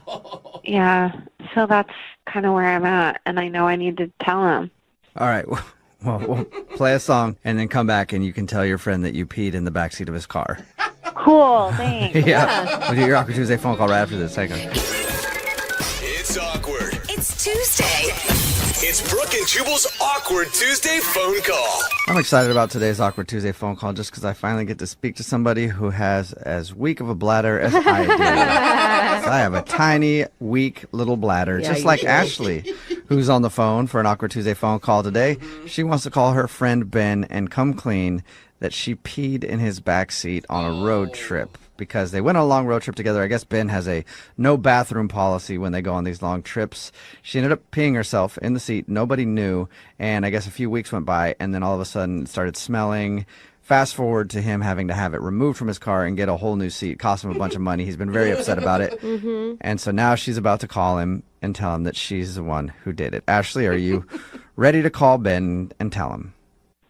Yeah, so that's kind of where I'm at, and I know I need to tell him. All right, well, we'll play a song and then come back and you can tell your friend that you peed in the backseat of his car. Cool, thanks. Yeah. We'll do your Awkward Tuesday phone call right after this. Hang on. It's awkward. It's Tuesday. It's Brooke and Jubal's Awkward Tuesday phone call. I'm excited about today's Awkward Tuesday phone call just because I finally get to speak to somebody who has as weak of a bladder as I do. I have a tiny, weak little bladder, just like Ashley, who's on the phone for an Awkward Tuesday phone call today. She wants to call her friend Ben and come clean that she peed in his backseat on a road trip because they went on a long road trip together. I guess Ben has a no bathroom policy when they go on these long trips. She ended up peeing herself in the seat. Nobody knew. And I guess a few weeks went by, and then all of a sudden it started smelling. Fast forward to him having to have it removed from his car and get a whole new seat. Cost him a bunch of money. He's been very upset about it. Mm-hmm. And so now she's about to call him and tell him that she's the one who did it. Ashley, are you ready to call Ben and tell him?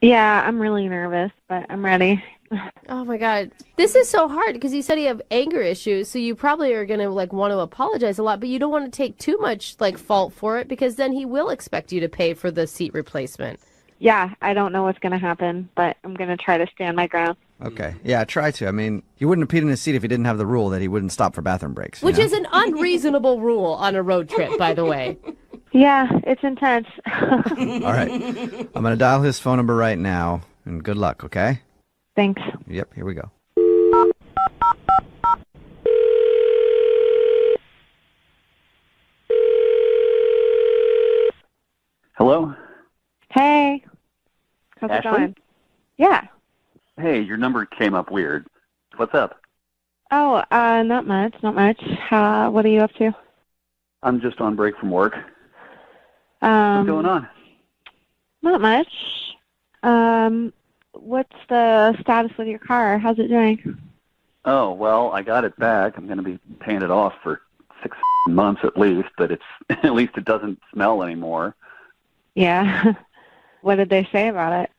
Yeah, I'm really nervous, but I'm ready. Oh my God. This is so hard because you said you have anger issues, so you probably are going to like want to apologize a lot, but you don't want to take too much like fault for it because then he will expect you to pay for the seat replacement. Yeah, I don't know what's going to happen, but I'm going to try to stand my ground. Okay. Yeah, try to. I mean, he wouldn't have peed in his seat if he didn't have the rule that he wouldn't stop for bathroom breaks. Which is an unreasonable rule on a road trip, by the way. Yeah, it's intense. All right. I'm going to dial his phone number right now, and good luck, okay? Thanks. Yep, here we go. Hello? Hey. How's Ashley? it going? Yeah. Hey, your number came up weird. What's up? Oh, not much. What are you up to? I'm just on break from work. What's going on? Not much. What's the status with your car? How's it doing? Oh, well, I got it back. I'm going to be paying it off for 6 months at least, but at least it doesn't smell anymore. Yeah. What did they say about it?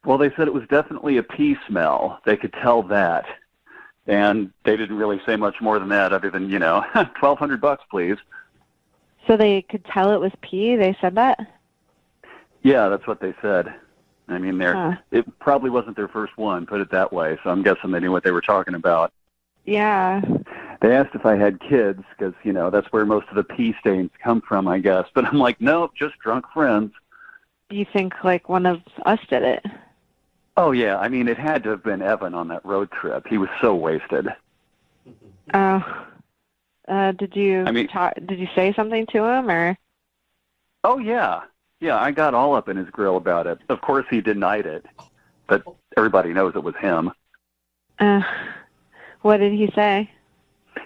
Well, they said it was definitely a pee smell. They could tell that. And they didn't really say much more than that other than, $1,200 please. So they could tell it was pee? They said that? Yeah, that's what they said. I mean, it probably wasn't their first one, put it that way, so I'm guessing they knew what they were talking about. Yeah. They asked if I had kids because, that's where most of the pee stains come from, I guess. But I'm like, nope, just drunk friends. You think, like, one of us did it? Oh, yeah. I mean, it had to have been Evan on that road trip. He was so wasted. Oh. Did you say something to him, or? Oh, yeah. Yeah, I got all up in his grill about it. Of course, he denied it, but everybody knows it was him. What did he say?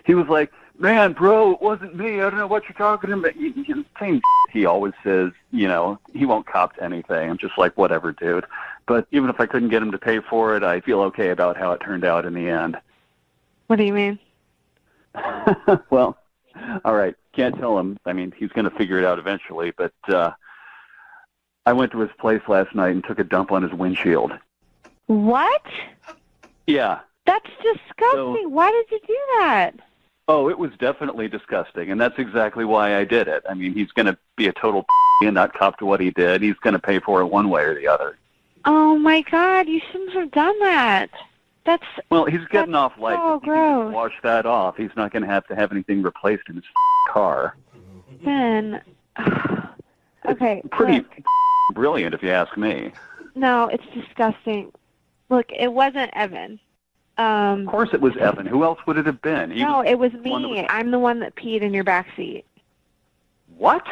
He was like, man, bro, it wasn't me. I don't know what you're talking about. Same he always says, he won't cop to anything. I'm just like, whatever, dude. But even if I couldn't get him to pay for it, I feel okay about how it turned out in the end. What do you mean? Well, all right. Can't tell him. I mean, he's going to figure it out eventually. But I went to his place last night and took a dump on his windshield. What? Yeah. That's disgusting. Why did you do that? Oh, it was definitely disgusting, and that's exactly why I did it. I mean, he's going to be a total and not cop to what he did. He's going to pay for it one way or the other. Oh, my God. You shouldn't have done that. Well, he's getting off light. So If he can gross. just wash that off, he's not going to have anything replaced in his car. Ben. Okay. Pretty look. Brilliant, if you ask me. No, it's disgusting. Look, it wasn't Evan. Of course it was Evan. Who else would it have been? It was me. I'm the one that peed in your backseat. What?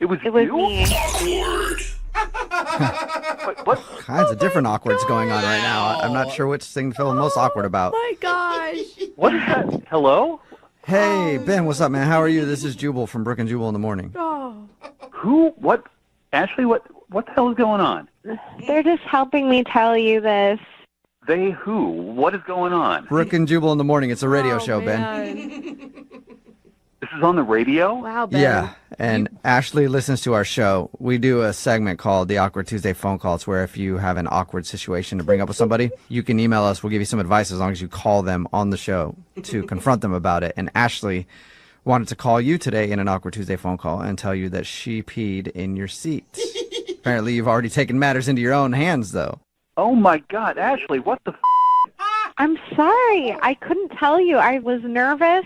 It was It was you? me. Awkward. What? Kinds of different awkwards going on right now. I'm not sure which thing to feel most awkward about. Oh my gosh. What is that? Hello? Hey, Ben, what's up, man? How are you? This is Jubal from Brooke and Jubal in the morning. Oh. Who? What? Ashley, what the hell is going on? They're just helping me tell you this. They who? What is going on? Brooke and Jubal in the morning. It's a radio show, Ben. Man. This is on the radio? Wow, Ben. Yeah, and Ashley listens to our show. We do a segment called the Awkward Tuesday Phone Call. It's where if you have an awkward situation to bring up with somebody, you can email us. We'll give you some advice as long as you call them on the show to confront them about it. And Ashley wanted to call you today in an Awkward Tuesday phone call and tell you that she peed in your seat. Apparently, you've already taken matters into your own hands, though. Oh, my God. Ashley, what the I'm sorry. I couldn't tell you. I was nervous.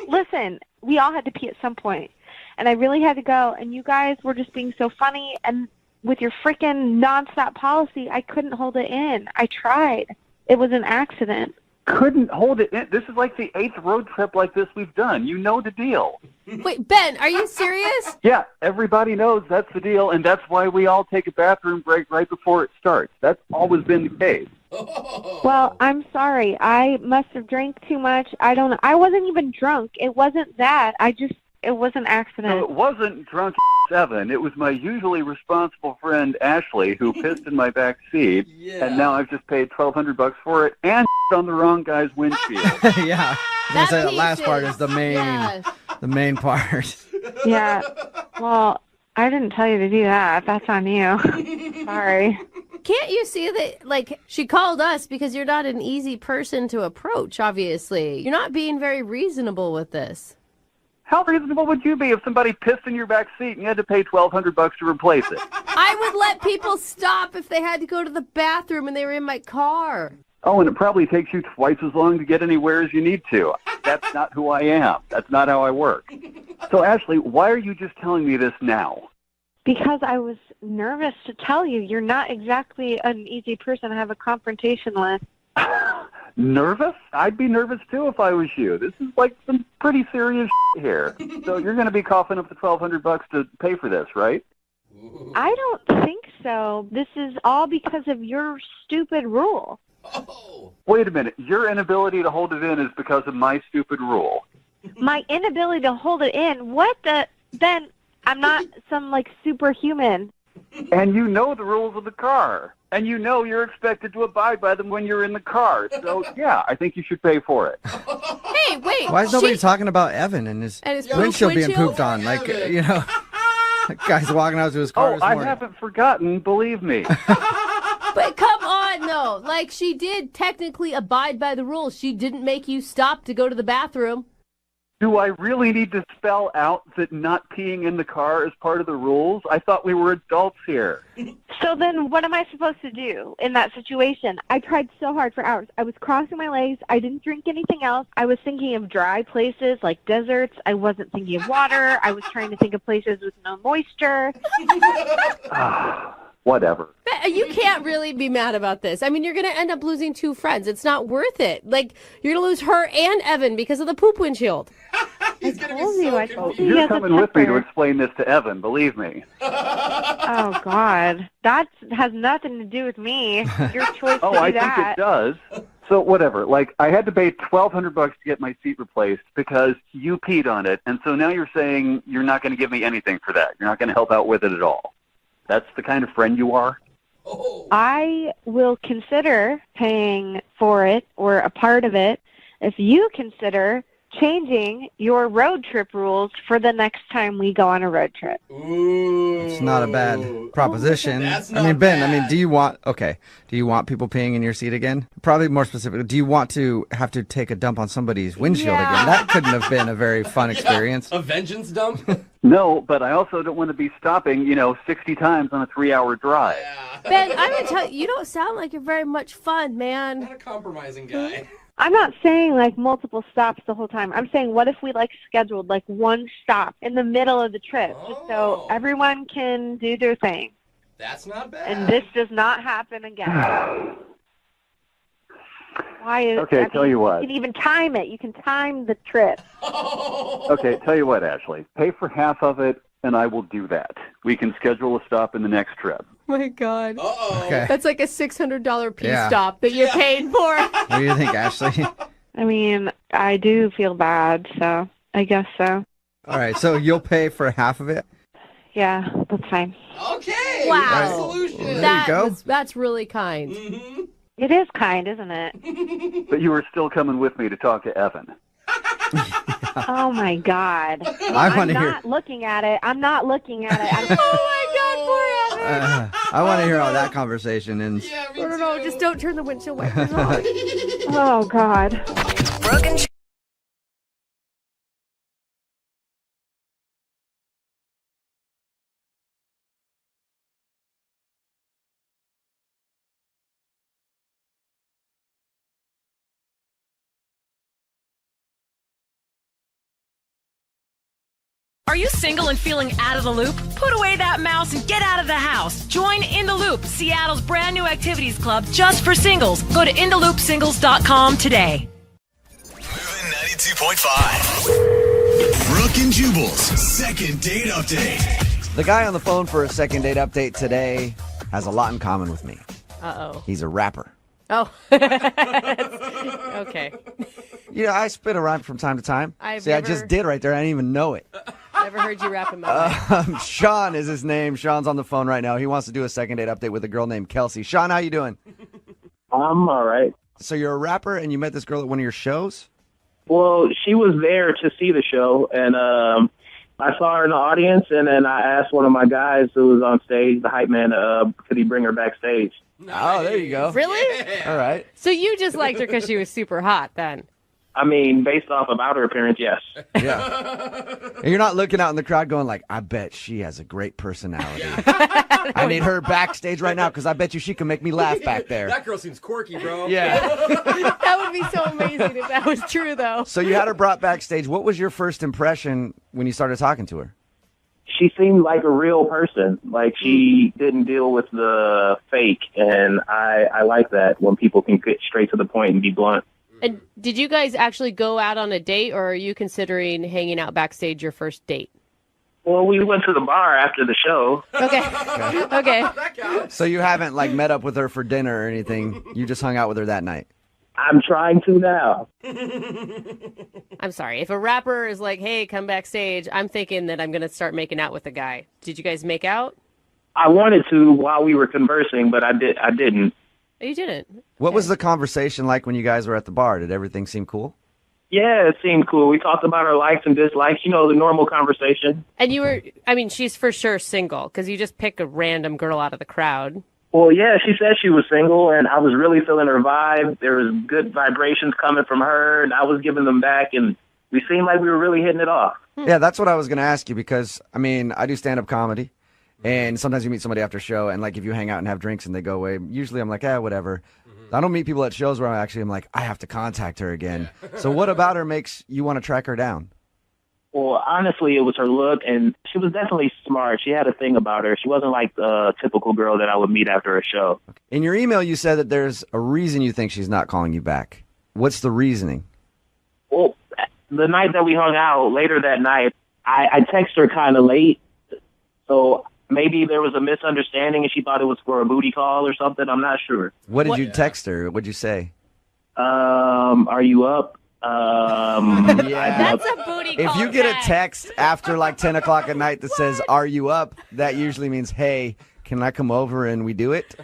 Listen, we all had to pee at some point, and I really had to go, and you guys were just being so funny, and with your freaking nonstop policy, I couldn't hold it in. I tried. It was an accident. Couldn't hold it in. This is like the 8th road trip like this we've done. You know the deal. Wait, Ben, are you serious? Yeah, everybody knows that's the deal, and that's why we all take a bathroom break right before it starts. That's always been the case. Well, I'm sorry. I must have drank too much. I don't know. I wasn't even drunk. It wasn't that. It was an accident. So it wasn't drunk Evan. It was my usually responsible friend Ashley who pissed in my back seat, and now I've just paid $1,200 for it and on the wrong guy's windshield. Yeah, that last part is the main part. Yeah. Well, I didn't tell you to do that. That's on you. Sorry. Can't you see that, like, she called us because you're not an easy person to approach, obviously. You're not being very reasonable with this. How reasonable would you be if somebody pissed in your back seat and you had to pay $1,200 to replace it? I would let people stop if they had to go to the bathroom and they were in my car. Oh, and it probably takes you twice as long to get anywhere as you need to. That's not who I am. That's not how I work. So, Ashley, why are you just telling me this now? Because I was nervous to tell you. You're not exactly an easy person to have a confrontation with. Nervous? I'd be nervous, too, if I was you. This is like some pretty serious here. So you're going to be coughing up the $1,200 to pay for this, right? I don't think so. This is all because of your stupid rule. Oh. Wait a minute. Your inability to hold it in is because of my stupid rule. My inability to hold it in? What the? Ben, I'm not some, like, superhuman. And you know the rules of the car. And you know you're expected to abide by them when you're in the car. So, yeah, I think you should pay for it. Hey, wait. Why is nobody talking about Evan and his windshield being pooped on? Like, you know, guy's walking out to his car this morning. I haven't forgotten, believe me. But come on, though. Like, she did technically abide by the rules. She didn't make you stop to go to the bathroom. Do I really need to spell out that not peeing in the car is part of the rules? I thought we were adults here. So then what am I supposed to do in that situation? I tried so hard for hours. I was crossing my legs. I didn't drink anything else. I was thinking of dry places like deserts. I wasn't thinking of water. I was trying to think of places with no moisture. Whatever. You can't really be mad about this. I mean, you're going to end up losing 2 friends. It's not worth it. Like, you're going to lose her and Evan because of the poop windshield. He's going to be so confused. You're coming with me to explain this to Evan, believe me. Oh, God. That has nothing to do with me. Your choice to do I that. think it does. So whatever. Like, I had to pay $1,200 to get my seat replaced because you peed on it. And so now you're saying you're not going to give me anything for that. You're not going to help out with it at all. That's the kind of friend you are? Oh. I will consider paying for it or a part of it if you consider changing your road trip rules for the next time we go on a road trip. Ooh. It's not a bad proposition. That's I mean, not Ben, bad. do you want people peeing in your seat again? Probably more specifically, do you want to have to take a dump on somebody's windshield again? That couldn't have been a very fun experience. A vengeance dump? No, but I also don't want to be stopping, 60 times on a 3-hour drive. Ben, I'm going to tell you, you don't sound like you're very much fun, man. Not a compromising guy. I'm not saying, like, multiple stops the whole time. I'm saying what if we, like, scheduled, like, one stop in the middle of the trip just so everyone can do their thing. That's not bad. And this does not happen again. Why is Okay, tell you what. You can even time it. You can time the trip. Okay, tell you what, Ashley. Pay for half of it and I will do that. We can schedule a stop in the next trip. My God. Uh-oh. Okay. That's like a $600 piece Yeah. stop that you're paying for. What do you think, Ashley? I mean, I do feel bad, so I guess so. All right, so you'll pay for half of it? Yeah, that's fine. Okay. Wow. Nice solution. Well, there you go. That's really kind. Mm-hmm. It is kind, isn't it? But you are still coming with me to talk to Evan. Oh, my God. I want to I'm hear. not looking at it. I'm not looking at it. Oh my God, poor Evan. I want to hear how that conversation ends. Yeah, me No, too. just don't turn the windshield wipers on. Oh, God. Brooke and Are you single and feeling out of the loop? Put away that mouse and get out of the house. Join In the Loop, Seattle's brand new activities club just for singles. Go to intheloopsingles.com today. Moving 92.5. Brooke and Jubal's second date update. The guy on the phone for a second date update today has a lot in common with me. Uh-oh. He's a rapper. Oh. Okay. Yeah, I spit a rhyme from time to time. I've See, I never- just did right there. I didn't even know it. Never heard you rap in my life. Sean is his name. Sean's on the phone right now. He wants to do a second date update with a girl named Kelsey. Sean, how you doing? I'm all right. So you're a rapper and you met this girl at one of your shows? Well, she was there to see the show, and I saw her in the audience, and then I asked one of my guys who was on stage, the hype man, could he bring her backstage? Oh, there you go. Really? All right. So you just liked her because she was super hot then? I mean, based off of outer appearance, yes. Yeah. And you're not looking out in the crowd going like, I bet she has a great personality. I need her backstage right now because I bet you she can make me laugh back there. That girl seems quirky, bro. Yeah. That would be so amazing if that was true, though. So you had her brought backstage. What was your first impression when you started talking to her? She seemed like a real person. Like, she didn't deal with the fake, and I like that when people can get straight to the point and be blunt. And did you guys actually go out on a date, or are you considering hanging out backstage your first date? Well, we went to the bar after the show. Okay. So you haven't like met up with her for dinner or anything. You just hung out with her that night. I'm trying to now. I'm sorry. If a rapper is like, hey, come backstage, I'm thinking that I'm going to start making out with a guy. Did you guys make out? I wanted to while we were conversing, but I didn't. Oh, you didn't? What was the conversation like when you guys were at the bar? Did everything seem cool? Yeah, it seemed cool. We talked about our likes and dislikes, the normal conversation. And she's for sure single, because you just pick a random girl out of the crowd. Well, yeah, she said she was single, and I was really feeling her vibe. There was good vibrations coming from her, and I was giving them back, and we seemed like we were really hitting it off. Yeah, that's what I was going to ask you because, I mean, I do stand-up comedy, and sometimes you meet somebody after a show, and, like, if you hang out and have drinks and they go away, usually I'm like, whatever. I don't meet people at shows where I'm like, I have to contact her again. So what about her makes you want to track her down? Well, honestly, it was her look, and she was definitely smart. She had a thing about her. She wasn't like the typical girl that I would meet after a show. In your email, you said that there's a reason you think she's not calling you back. What's the reasoning? Well, the night that we hung out, later that night, I texted her kind of late, so maybe there was a misunderstanding and she thought it was for a booty call or something. I'm not sure. What did you text her? What'd you say? Are you up? Yeah. That's a booty call. If you get back. a text after like 10 o'clock at night that says, are you up? That usually means, hey, can I come over and we do it?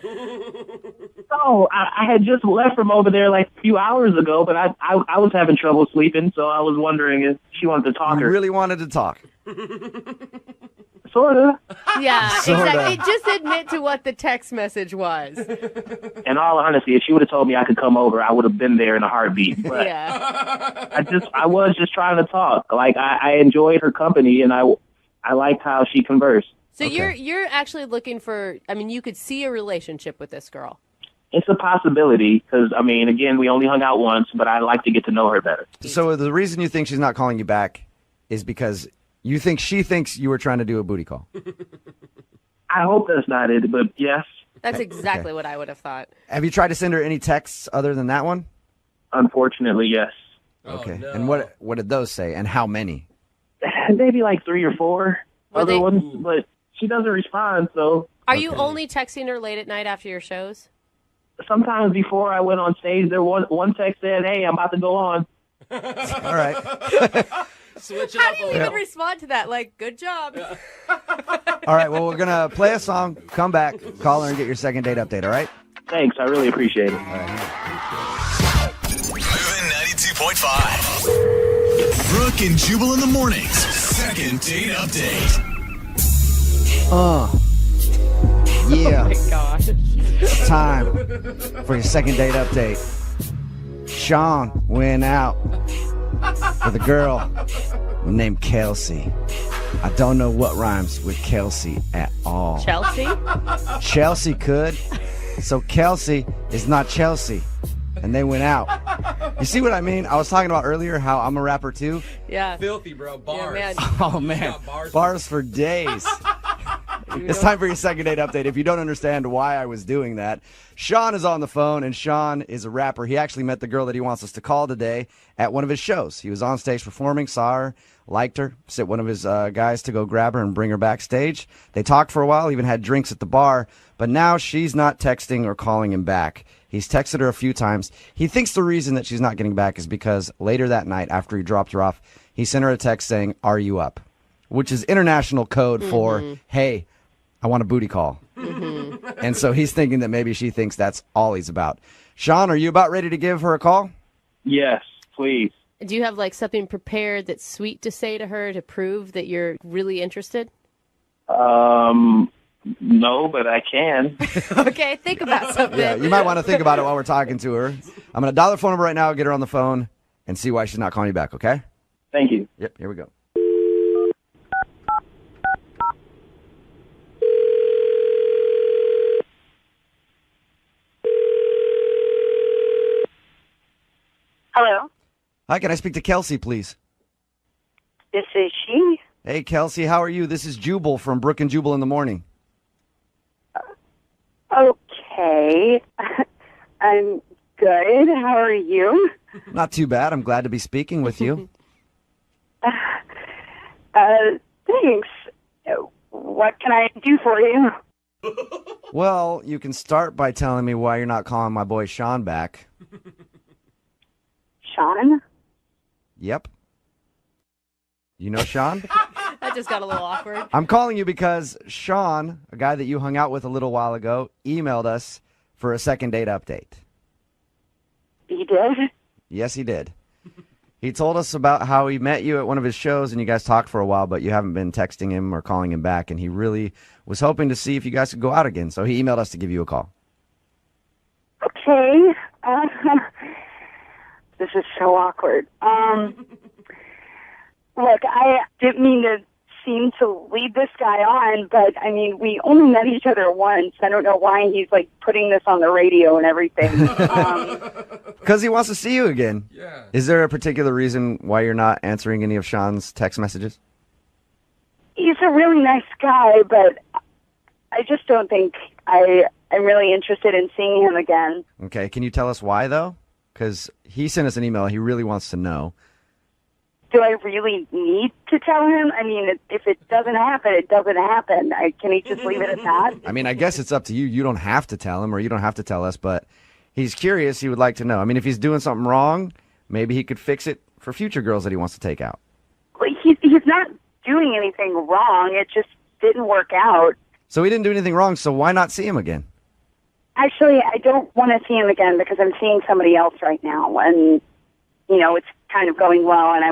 No, I had just left from over there like a few hours ago, but I was having trouble sleeping, so I was wondering if she wanted to talk. You really wanted to talk. Sort of. Yeah, Sorta. exactly. Just admit to what the text message was. In all honesty, if she would have told me I could come over, I would have been there in a heartbeat. But Yeah. I was just trying to talk. Like I enjoyed her company, and I liked how she conversed. So you're actually looking for, you could see a relationship with this girl. It's a possibility because, again, we only hung out once, but I like to get to know her better. So the reason you think she's not calling you back is because you think she thinks you were trying to do a booty call. I hope that's not it, but yes. That's exactly what I would have thought. Have you tried to send her any texts other than that one? Unfortunately, yes. Okay. And what did those say and how many? Maybe like 3 or 4. other ones, but she doesn't respond. So Are you only texting her late at night after your shows? sometimes before I went on stage, there was one text said, "Hey, I'm about to go on." All right. Switch it How up do a you little. even respond to that? Like, good job. All right. Well, we're going to play a song, come back, call her, and get your second date update, all right? Thanks, I really appreciate it. Moving 92.5. Brooke and Jubal in the mornings. Second date update. Yeah. Oh my gosh. It's time for your second date update. Sean went out with a girl named Kelsey. I don't know what rhymes with Kelsey at all. Chelsea? Chelsea could. So Kelsey is not Chelsea. And they went out. You see what I mean? I was talking about earlier how I'm a rapper too. Yeah. Filthy, bro. Bars. Yeah, man. Oh, man. Bars for days. It's time for your second date update. If you don't understand why I was doing that, Sean is on the phone, and Sean is a rapper. He actually met the girl that he wants us to call today at one of his shows. He was on stage performing, saw her, liked her, sent one of his guys to go grab her and bring her backstage. They talked for a while, even had drinks at the bar, but now she's not texting or calling him back. He's texted her a few times. He thinks the reason that she's not getting back is because later that night, after he dropped her off, he sent her a text saying, "Are you up?" Which is international code for, hey, I want a booty call. And so he's thinking that maybe she thinks that's all he's about. Sean, are you about ready to give her a call? Yes, please. Do you have like something prepared that's sweet to say to her to prove that you're really interested? No, but I can. Okay, think about something. Yeah, you might want to think about it while we're talking to her. I'm going to dial her phone number right now, get her on the phone, and see why she's not calling you back, okay? Thank you. Yep, here we go. Hello, Hi, can I speak to Kelsey, please? this is she. Hey, Kelsey, how are you? This is Jubal from Brooke and Jubal in the morning. Okay, I'm good. How are you? Not too bad. I'm glad to be speaking with you. Thanks. What can I do for you? Well, you can start by telling me why you're not calling my boy Sean back. Sean? Yep. You know Sean? That just got a little awkward. I'm calling you because Sean, a guy that you hung out with a little while ago, emailed us for a second date update. He did? Yes, he did. He told us about how he met you at one of his shows and you guys talked for a while, but you haven't been texting him or calling him back, and he really was hoping to see if you guys could go out again. So he emailed us to give you a call. Okay. This is so awkward. Look, I didn't mean to seem to lead this guy on, but I mean, we only met each other once. I don't know why he's like putting this on the radio and everything. Because he wants to see you again. Yeah. Is there a particular reason why you're not answering any of Sean's text messages? He's a really nice guy, but I just don't think I'm really interested in seeing him again. Okay, can you tell us why, though? Because he sent us an email. He really wants to know. Do I really need to tell him? I mean, if it doesn't happen, it doesn't happen. Can he just leave it at that? I mean, I guess it's up to you. You don't have to tell him or you don't have to tell us, but he's curious. He would like to know. I mean, if he's doing something wrong, maybe he could fix it for future girls that he wants to take out. Well, he's not doing anything wrong. It just didn't work out. So he didn't do anything wrong, so why not see him again? Actually, I don't want to see him again because I'm seeing somebody else right now, and, you know, it's kind of going well, and I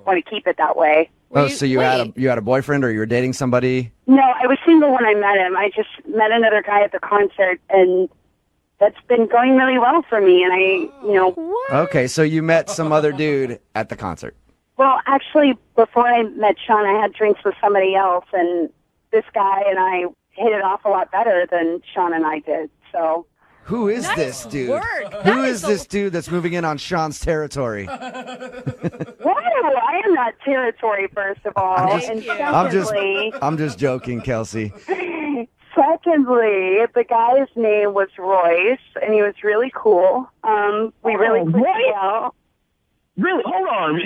want to keep it that way. Oh, so you had a boyfriend or you were dating somebody? No, I was single when I met him. I just met another guy at the concert, and that's been going really well for me, and Okay, so you met some other dude at the concert. Well, actually, before I met Sean, I had drinks with somebody else, and this guy and I hit it off a lot better than Sean and I did, so... Who is this dude? work. Who is this dude that's moving in on Sean's territory? Whoa, I am not territory, first of all. And secondly, I'm just joking, Kelsey. secondly, the guy's name was Royce, and he was really cool. We really clicked well. Really? Hold on.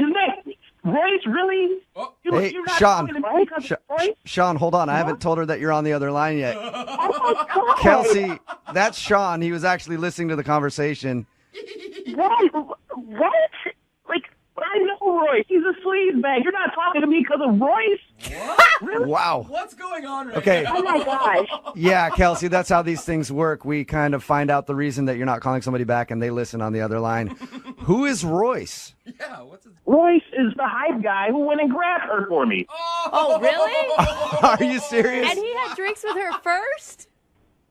Royce, really? Hey, you're not Sean. talking to me because of Royce? Sean, hold on. I haven't told her that you're on the other line yet. Oh, God. Kelsey, that's Sean. He was actually listening to the conversation. What? Like, I know Royce. He's a sleaze bag. You're not talking to me because of Royce? What? Really? Wow. What's going on right Okay. now? Oh, my gosh. Yeah, Kelsey, that's how these things work. We kind of find out the reason that you're not calling somebody back and they listen on the other line. Who is Royce? Yeah, what's his... Royce is the hype guy who went and grabbed her for me. Oh, really? Are you serious? And he had drinks with her first?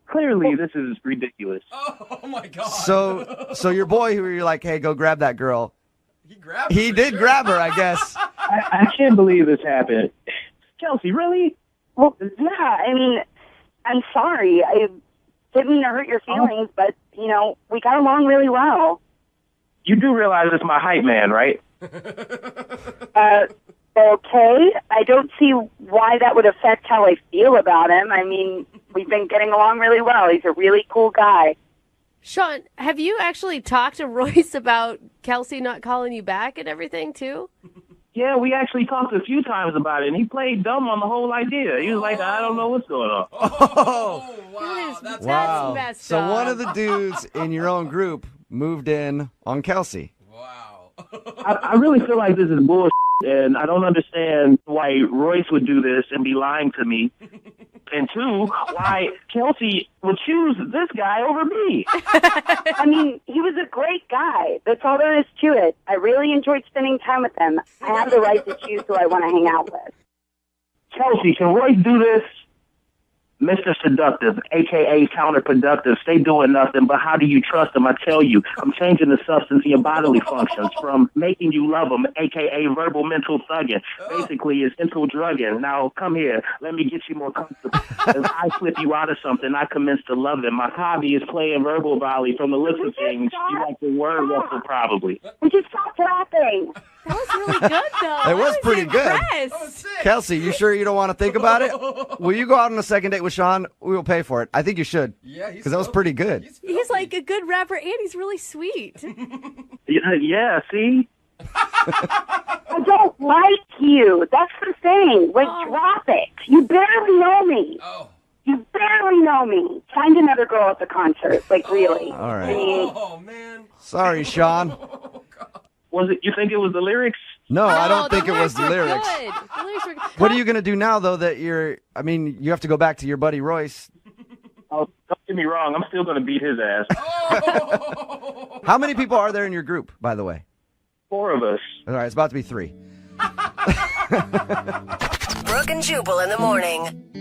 Clearly, this is ridiculous. Oh, my God. So your boy who you're like, hey, go grab that girl. He grabbed her He for did sure. grab her, I guess. I can't believe this happened. Kelsey, really? Well, yeah, I mean, I'm sorry. I didn't mean to hurt your feelings, but, you know, we got along really well. You do realize it's my hype man, right? Okay. I don't see why that would affect how I feel about him. I mean, we've been getting along really well. He's a really cool guy. Sean, have you actually talked to Royce about Kelsey not calling you back and everything, too? Yeah, we actually talked a few times about it, and he played dumb on the whole idea. He was like, I don't know what's going on. Oh, wow. That's wow. messed So up. one of the dudes in your own group moved in on Kelsey. Wow. I really feel like this is bullshit, and I don't understand why Royce would do this and be lying to me. And two, why Kelsey would choose this guy over me. I mean, he was a great guy. That's all there is to it. I really enjoyed spending time with him. I have the right to choose who I want to hang out with. Kelsey, can Royce do this? Mr. Seductive, a.k.a. counterproductive, stay doing nothing, but how do you trust him? I tell you, I'm changing the substance of your bodily functions from making you love him, a.k.a. verbal mental thugging. Basically, it's mental drugging. Now, come here. Let me get you more comfortable. As I flip you out of something, I commence to love him. My hobby is playing verbal volley from the list of things. You like the word wrestle, probably. We just stopped laughing. That was really good, though. It was pretty good. Impressed. Kelsey, you sure you don't want to think about it? Will you go out on a second date with Sean? We will pay for it. I think you should. Yeah, because that was pretty good. He's like a good rapper, and he's really sweet. Yeah, see? I don't like you. That's the thing. Like, drop it. You barely know me. Oh. You barely know me. Find another girl at the concert. Like, really. All right. I mean, Oh, man. Sorry, Sean. Was it? You think it was the lyrics? No, I don't think it was the were lyrics. Good. The lyrics were good. What are you going to do now, though, that you have to go back to your buddy Royce. Oh, don't get me wrong. I'm still going to beat his ass. How many people are there in your group, by the way? 4 of us. All right, it's about to be 3. Brooke and Jubal in the morning.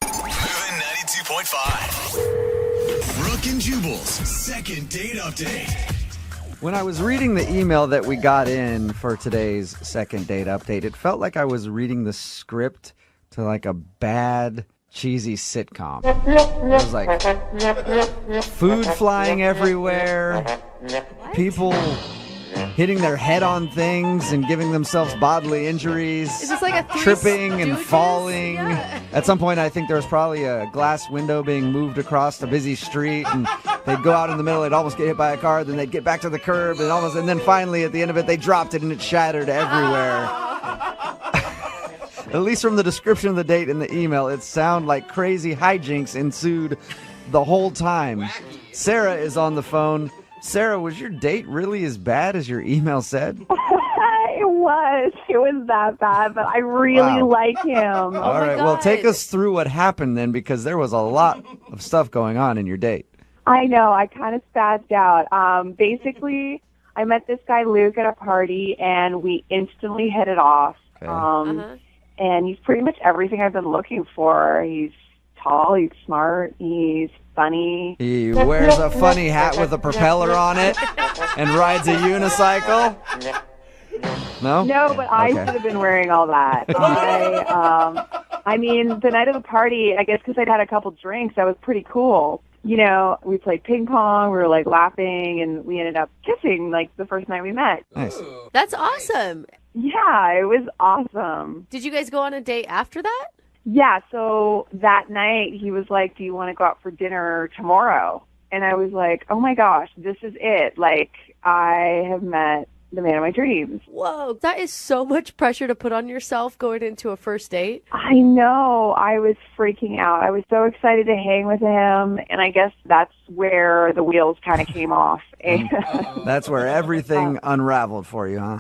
Moving 92.5. Brooke and Jubal's second date update. When I was reading the email that we got in for today's second date update, it felt like I was reading the script to like a bad, cheesy sitcom. It was like food flying everywhere, people hitting their head on things and giving themselves bodily injuries. Is this like a Three tripping and Stooges? falling? Yeah. At some point, I think there was probably a glass window being moved across a busy street, and they'd go out in the middle, they'd almost get hit by a car, then they'd get back to the curb, and then finally at the end of it, they dropped it and it shattered everywhere. At least from the description of the date in the email, it sounded like crazy hijinks ensued the whole time. Sarah is on the phone. Sarah, was your date really as bad as your email said? It was. It was that bad, but I really Wow. like him. All right, well, take us through what happened then, because there was a lot of stuff going on in your date. I know. I kind of spazzed out. Basically, I met this guy, Luke, at a party, and we instantly hit it off. Okay. And he's pretty much everything I've been looking for. He's tall, he's smart, he's funny. He wears a funny hat with a propeller on it and rides a unicycle. No? No, but I Okay. should have been wearing all that. I mean, the night of the party, I guess because I'd had a couple drinks, I was pretty cool. You know, we played ping pong, we were like laughing, and we ended up kissing like the first night we met. Nice. That's awesome. Yeah, it was awesome. Did you guys go on a date after that? Yeah, so that night he was like, do you want to go out for dinner tomorrow? And I was like, oh my gosh, this is it. Like, I have met the man of my dreams. Whoa, that is so much pressure to put on yourself going into a first date. I know. I was freaking out. I was so excited to hang with him, and I guess that's where the wheels kind of came off. That's where everything unraveled for you, huh?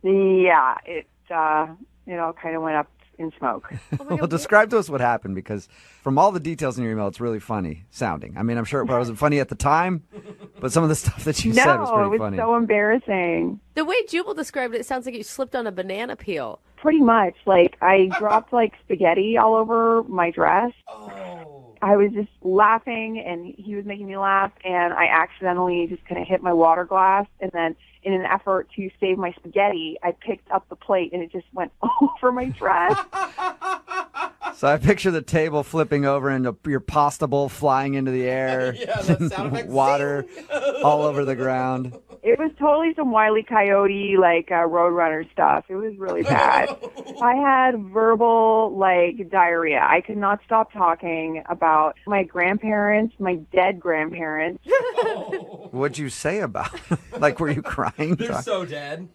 Yeah, it all kind of went up in smoke. Well, describe to us what happened, because from all the details in your email, it's really funny sounding. I mean, I'm sure it probably wasn't funny at the time, but some of the stuff that you said was pretty funny. No, it was so embarrassing. The way Jubal described it, it sounds like you slipped on a banana peel. Pretty much. Like, I dropped, like, spaghetti all over my dress. I was just laughing, and he was making me laugh, and I accidentally just kind of hit my water glass, and then in an effort to save my spaghetti, I picked up the plate, and it just went over my dress. So I picture the table flipping over and your pasta bowl flying into the air. Yeah, that sound effect. Water all over the ground. It was totally some Wile E. Coyote, like, Roadrunner stuff. It was really bad. I had verbal, like, diarrhea. I could not stop talking about my grandparents, my dead grandparents. What'd you say about it? Like, were you crying? They're so dead.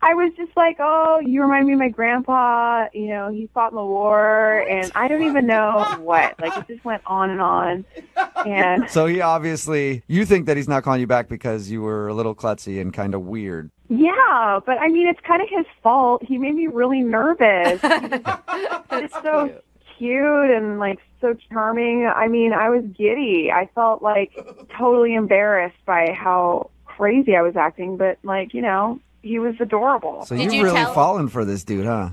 I was just like, oh, you remind me of my grandpa. You know, he fought in the war, and I don't even know what. Like, it just went on and on. And So he obviously, you think that he's not calling you back because you were a little klutzy and kind of weird. yeah, but I mean, it's kind of his fault. He made me really nervous. It's so cute and, like, so charming. I mean, I was giddy. I felt, like, totally embarrassed by how crazy I was acting, but, like, you know, he was adorable. So you've really fallen for this dude, huh?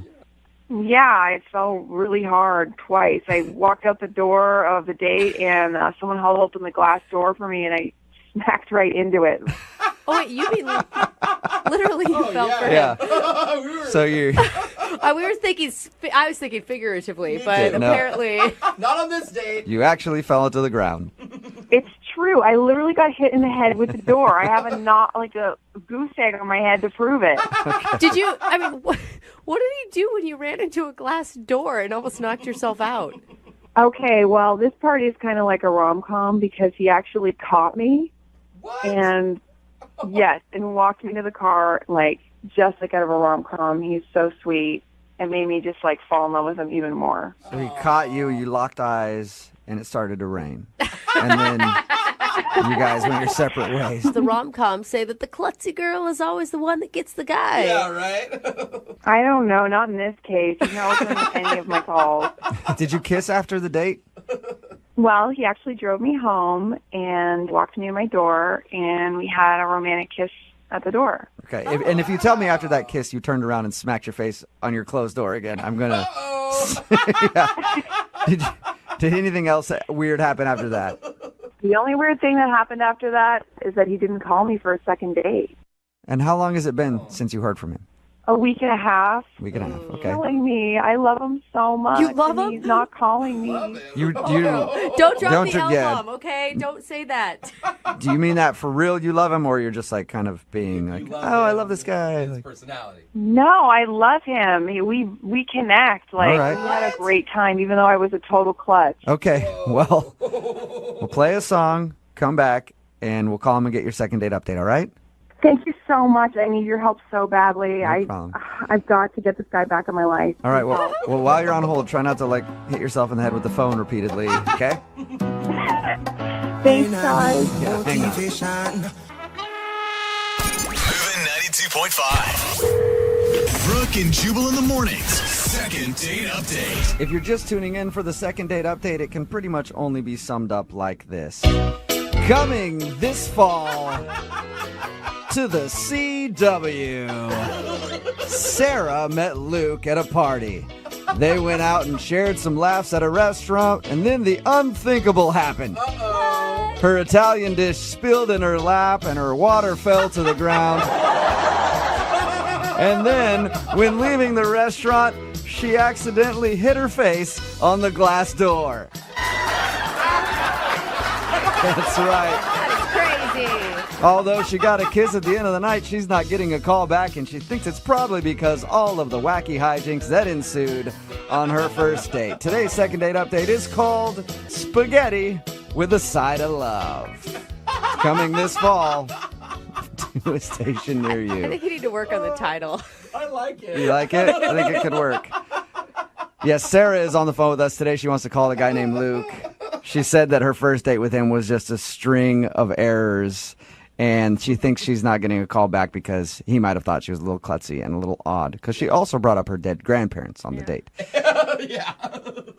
Yeah, it fell really hard twice. I walked out the door of the date, and someone held open the glass door for me, and I smacked right into it. Oh, wait, you mean literally you fell for him? Yeah. So you We were thinking, I was thinking figuratively, but No. apparently. Not on this date. you actually fell into the ground. It's true. I literally got hit in the head with the door. I have a goose egg on my head to prove it. Did you, I mean, what did he do when you ran into a glass door and almost knocked yourself out? Okay, well, this part is kind of like a rom-com because he actually caught me. What? And, yes, and walked me to the car, like, just like out of a rom-com. He's so sweet and made me just, like, fall in love with him even more. So he caught you, you locked eyes, and it started to rain. And then you guys went your separate ways. The rom-coms say that the klutzy girl is always the one that gets the guy. Yeah, right? I don't know, not in this case. He's not listening to any of my calls. Did you kiss after the date? Well, he actually drove me home and walked me to my door, and we had a romantic kiss at the door. Okay, and if you tell me after that kiss you turned around and smacked your face on your closed door again, I'm going to... Yeah. Did anything else weird happen after that? The only weird thing that happened after that is that he didn't call me for a second date. And how long has it been since you heard from him? A week and a half. Week and a half, okay. Killing me. I love him so much. You love and him? He's not calling me. You Don't drop the L yeah. bomb, okay? Don't say that. Do you mean that for real? You love him, or you're just like kind of being like, oh, I love this guy. Like, personality. No, I love him. We connect. Like, All right. we had a great time, even though I was a total klutz. okay, well, we'll play a song, come back, and we'll call him and get your second date update. All right? Thank you so much. I need your help so badly. problem. I've got to get this guy back in my life. All right. Well, while you're on hold, try not to like hit yourself in the head with the phone repeatedly. Okay? Thanks, guys. Yeah, hang on. Moving 92.5. Brooke and Jubal in the mornings. Second date update. If you're just tuning in for the second date update, it can pretty much only be summed up like this. Coming this fall to the CW, Sarah met Luke at a party. They went out and shared some laughs at a restaurant, and then the unthinkable happened. Her Italian dish spilled in her lap, and her water fell to the ground. And then, when leaving the restaurant, she accidentally hit her face on the glass door. That's right. Crazy. Although she got a kiss at the end of the night, she's not getting a call back, and she thinks it's probably because all of the wacky hijinks that ensued on her first date. Today's second date update is called Spaghetti with a Side of Love. Coming this fall to a station near I you. think you need to work on the title. I like it. You like it? I think it could work. Yes, Sarah is on the phone with us today. She wants to call a guy named Luke. She said that her first date with him was just a string of errors, and she thinks she's not getting a call back because he might have thought she was a little klutzy and a little odd, because she also brought up her dead grandparents on the date. Yeah.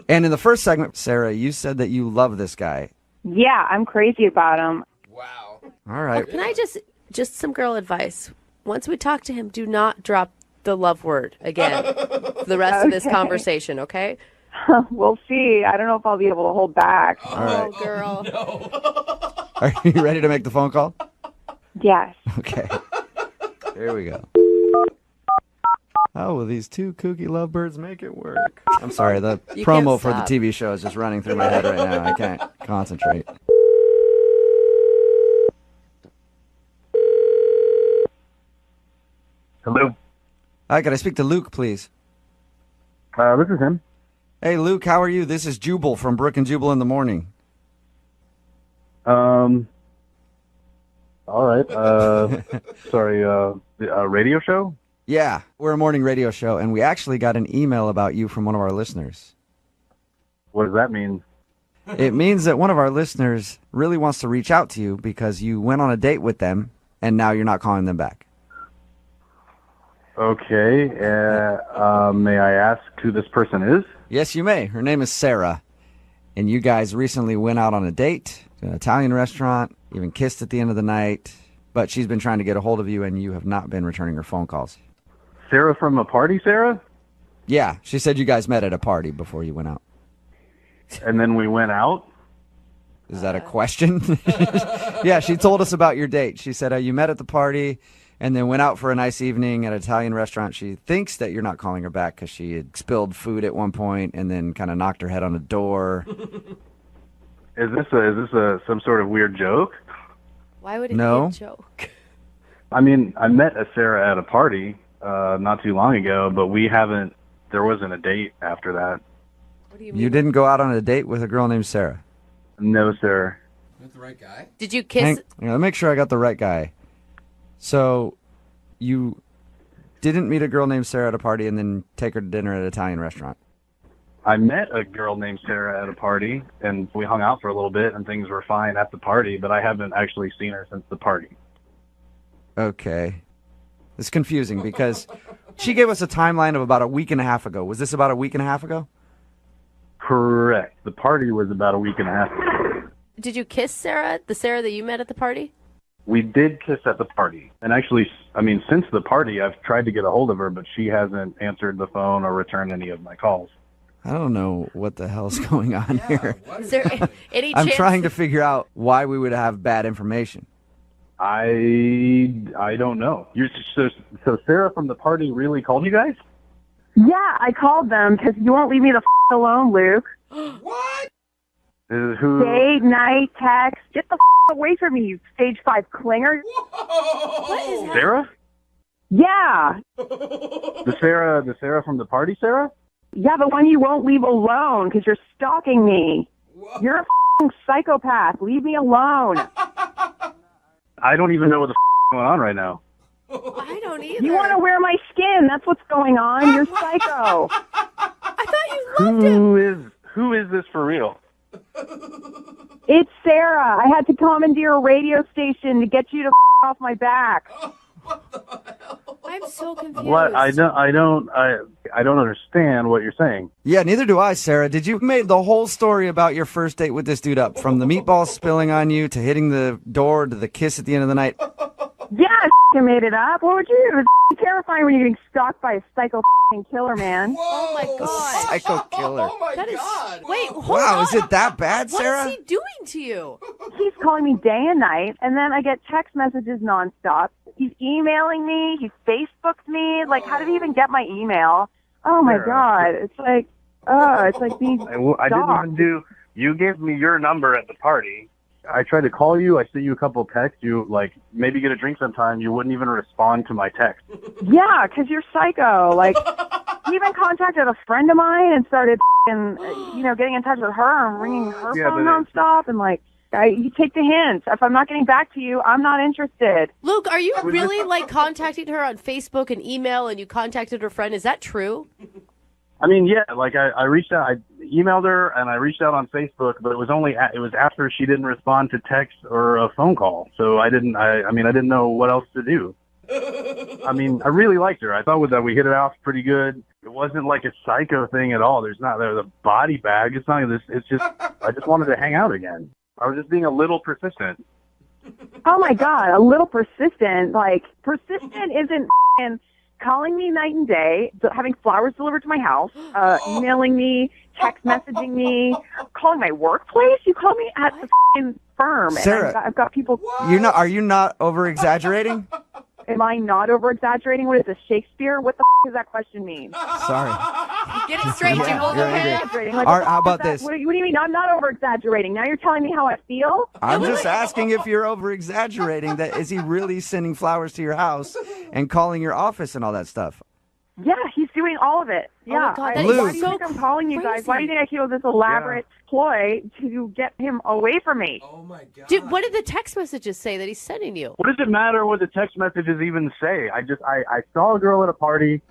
And in the first segment, Sarah, you said that you love this guy. Yeah, I'm crazy about him. Wow. All right. Can I just some girl advice? Once we talk to him, do not drop the love word again for the rest of this conversation, okay? We'll see. I don't know if I'll be able to hold back. All right. Oh, girl. No. Are you ready to make the phone call? Yes. Okay. Here we go. How will these two kooky lovebirds make it work? I'm sorry, the You promo can't for the stop. TV show is just running through my head right now. I can't concentrate. Hello. Hi, can I speak to Luke, please? This is him. Hey, Luke, how are you? This is Jubal from Brooke and Jubal in the morning. All right. Sorry. The radio show. Yeah, we're a morning radio show, and we actually got an email about you from one of our listeners. What does that mean? It means that one of our listeners really wants to reach out to you because you went on a date with them, and now you're not calling them back. Okay. May I ask who this person is? Yes, you may. Her name is Sarah, and you guys recently went out on a date to an Italian restaurant, even kissed at the end of the night, but she's been trying to get a hold of you, and you have not been returning her phone calls. Sarah from a party, Sarah? Yeah, she said you guys met at a party before you went out. And then we went out? Is that a question? Yeah, she told us about your date. She said you met at the party and then went out for a nice evening at an Italian restaurant. She thinks that you're not calling her back because she had spilled food at one point and then kind of knocked her head on a door. Is this some sort of weird joke? Why would it No. be a joke? I mean, I met a Sarah at a party not too long ago, but there wasn't a date after that. What do you You didn't go out on a date with a girl named Sarah? No, sir. With the right guy? Did you kiss? Hang on, let me make sure I got the right guy. So, you didn't meet a girl named Sarah at a party and then take her to dinner at an Italian restaurant? I met a girl named Sarah at a party, and we hung out for a little bit, and things were fine at the party, but I haven't actually seen her since the party. Okay. It's confusing because she gave us a timeline of about a week and a half ago. Was this about a week and a half ago? Correct. The party was about a week and a half ago. Did you kiss Sarah, the Sarah that you met at the party? We did kiss at the party. And actually, I mean, since the party, I've tried to get a hold of her, but she hasn't answered the phone or returned any of my calls. I don't know what the hell's going on here. Is there any I'm chance? trying to figure out why we would have bad information. I don't know. So Sarah from the party really called you guys? Yeah, I called them because you won't leave me the alone, Luke. What? Who? Day, night, text. Get the away from me, you stage 5 clinger. What is that? Sarah? Yeah. The Sarah from the party, Sarah? Yeah, the one you won't leave alone because you're stalking me. You're a psychopath. Leave me alone. I don't even know what the going on right now. I don't either. You want to wear my skin. That's what's going on. You're psycho. I thought you loved him. Who is this for real? It's Sarah. I had to commandeer a radio station to get you to off my back. I'm so confused. What? I don't understand what you're saying. Yeah, neither do I, Sarah. Did you made the whole story about your first date with this dude up, from the meatballs spilling on you to hitting the door to the kiss at the end of the night? Yeah, made it up. What would you do? It was terrifying when you're getting stalked by a psycho killer, man. Oh my god. Psycho killer. Oh my That is. God. Wait, hold Wow, on. is it that bad, Sarah? What is he doing to you? He's calling me day and night, and then I get text messages nonstop. He's emailing me. He's Facebooked me. Like, how did he even get my email? Oh my God. It's like being I didn't stalked. even do. You gave me your number at the party. I tried to call you. I sent you a couple of texts. You like maybe get a drink sometime. You wouldn't even respond to my text. Yeah, 'cause you're psycho. Like, he even contacted a friend of mine and started, getting in touch with her and ringing her Yeah, phone but nonstop. And like, you take the hints. If I'm not getting back to you, I'm not interested. Luke, are you really like contacting her on Facebook and email, and you contacted her friend? Is that true? I mean, yeah, like I reached out, I emailed her and I reached out on Facebook, but it was after she didn't respond to text or a phone call. So I didn't know what else to do. I mean, I really liked her. I thought that we hit it off pretty good. It wasn't like a psycho thing at all. There's a body bag. It's not this. It's just, I just wanted to hang out again. I was just being a little persistent. Oh my God, a little persistent. Like, persistent isn't f***ing calling me night and day, having flowers delivered to my house, emailing me, text messaging me, calling my workplace. You call me at the f***ing firm. Sarah, and I've got people. Are you not over exaggerating? Am I not over exaggerating? What is this, Shakespeare? What the f*** does that question mean? Sorry. Get it straight, Yeah, Jubal. you're Okay. Exaggerating. Like, All right, what the how f*** about is that? this? What do you mean? I'm not over exaggerating. Now you're telling me how I feel? I'm just asking if you're over exaggerating. That is he really sending flowers to your house and calling your office and all that stuff? Yeah, he's doing all of it. Oh my Yeah. God, that is why do you so think I'm calling you guys? Why do you crazy. think I came up with this elaborate ploy to get him away from me? Oh my God. Dude, what did the text messages say that he's sending you? What does it matter what the text messages even say? I saw a girl at a party.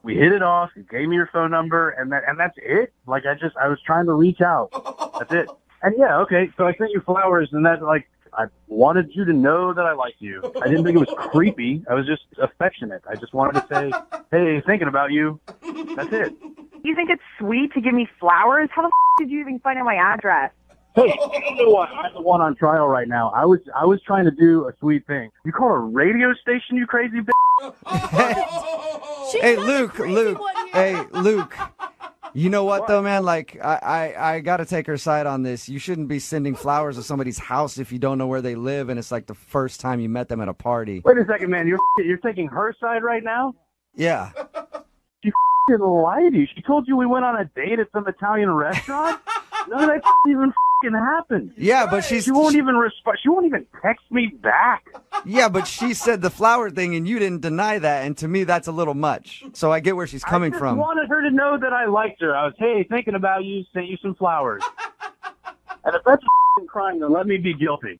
We hit it off. You gave me your phone number, and that's it. Like I was trying to reach out. That's it. And yeah, okay. So I sent you flowers, and that like I wanted you to know that I liked you. I didn't think it was creepy. I was just affectionate. I just wanted to say, hey, thinking about you. That's it. You think it's sweet to give me flowers? How the did you even find out my address? Hey, you don't know what? I'm the one on trial right now. I was trying to do a sweet thing. You call a radio station, you crazy bitch? Hey, Luke. Hey, Luke. You know what, though, man? Like, I got to take her side on this. You shouldn't be sending flowers to somebody's house if you don't know where they live, and it's like the first time you met them at a party. Wait a second, man. You're taking her side right now? Yeah. She didn't lie to you. She told you we went on a date at some Italian restaurant? None of that even happened. Yeah, but she won't even respond. She won't even text me back. Yeah, but she said the flower thing, and you didn't deny that, and to me, that's a little much. So I get where she's coming from. I just wanted her to know that I liked her. I was, hey, thinking about you, sent you some flowers. And if that's a crime, then let me be guilty.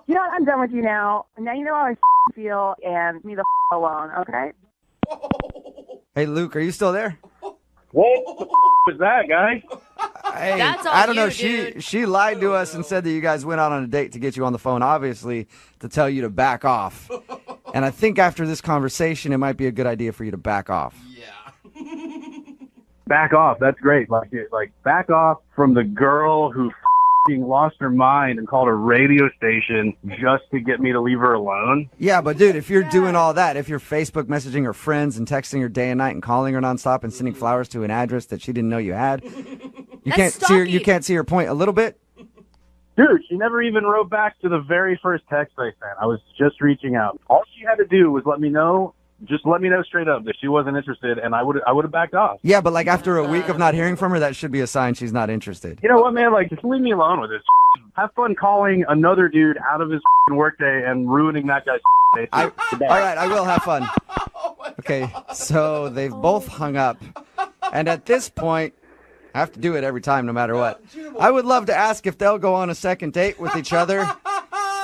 You know what? I'm done with you now. Now you know how I feel, and leave me the alone, okay? Hey, Luke, are you still there? What the was that, guy? Hey, That's all I don't know. you, She lied to us and said that you guys went out on a date to get you on the phone, obviously, to tell you to back off. And I think after this conversation, it might be a good idea for you to back off. Back off. That's great. Like back off from the girl who lost her mind and called a radio station just to get me to leave her alone. Yeah, but dude, if you're doing all that, if you're Facebook messaging her friends and texting her day and night and calling her nonstop and sending flowers to an address that she didn't know you had, you can't see her point a little bit. Dude, she never even wrote back to the very first text I sent. I was just reaching out. All she had to do was let me know. Just let me know straight up that she wasn't interested, and I would have backed off. Yeah, but like after a week of not hearing from her, that should be a sign she's not interested. You know what, man? Like, just leave me alone with this. Have fun calling another dude out of his workday and ruining that guy's day. All right, I will have fun. Okay, so they've both hung up, and at this point, I have to do it every time, no matter what. I would love to ask if they'll go on a second date with each other.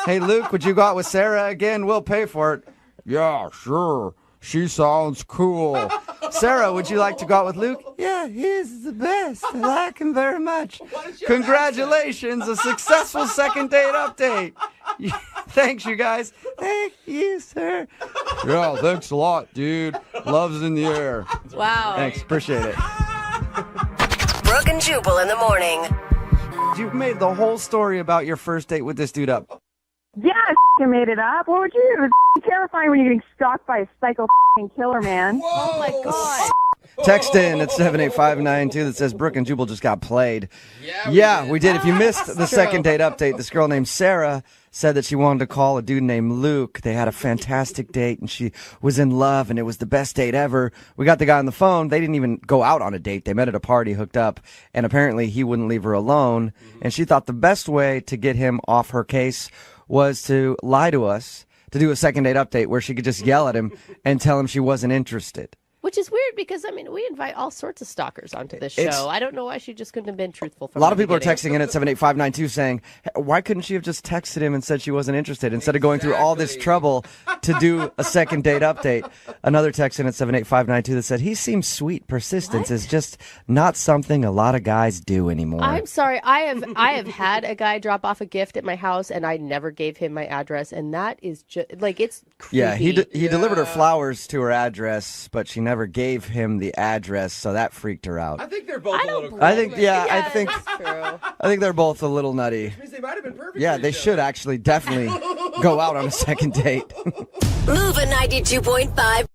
Hey, Luke, would you go out with Sarah again? We'll pay for it. Yeah, sure. She sounds cool. Sarah, would you like to go out with Luke? Yeah, he's the best. I like him very much. Congratulations, a successful second date update. Thanks, you guys. Thank you, sir. Yeah, thanks a lot, dude. Love's in the air. Wow. Thanks, appreciate it. Brooke and Jubal in the morning. You made the whole story about your first date with this dude up. Yeah, f***ing made it up. What would you do? It was terrifying when you're getting stalked by a psycho f***ing killer, man. Oh, my God. Text in at 78592 that says Brooke and Jubal just got played. Yeah, we did. If you missed the second date update, this girl named Sarah said that she wanted to call a dude named Luke. They had a fantastic date, and she was in love, and it was the best date ever. We got the guy on the phone. They didn't even go out on a date. They met at a party, hooked up, and apparently he wouldn't leave her alone. And she thought the best way to get him off her case was to lie to us, to do a second date update where she could just yell at him and tell him she wasn't interested. Which is weird because, I mean, we invite all sorts of stalkers onto this show. I don't know why she just couldn't have been truthful from A lot of the people are beginning. texting in at 78592 saying, "Hey, why couldn't she have just texted him and said she wasn't interested instead of going through all this trouble to do a second date update?" Another text in at 78592 that said, "He seems sweet. Persistence is just not something a lot of guys do anymore." I'm sorry. I have had a guy drop off a gift at my house, and I never gave him my address, and that is just, like, it's creepy. Yeah, he delivered her flowers to her address, but she never gave him the address, so that freaked her out. I think they're both a little crazy. I think I think they're both a little nutty. Means they might have been perfect. Yeah, for they each should actually definitely go out on a second date. Move at 92.5.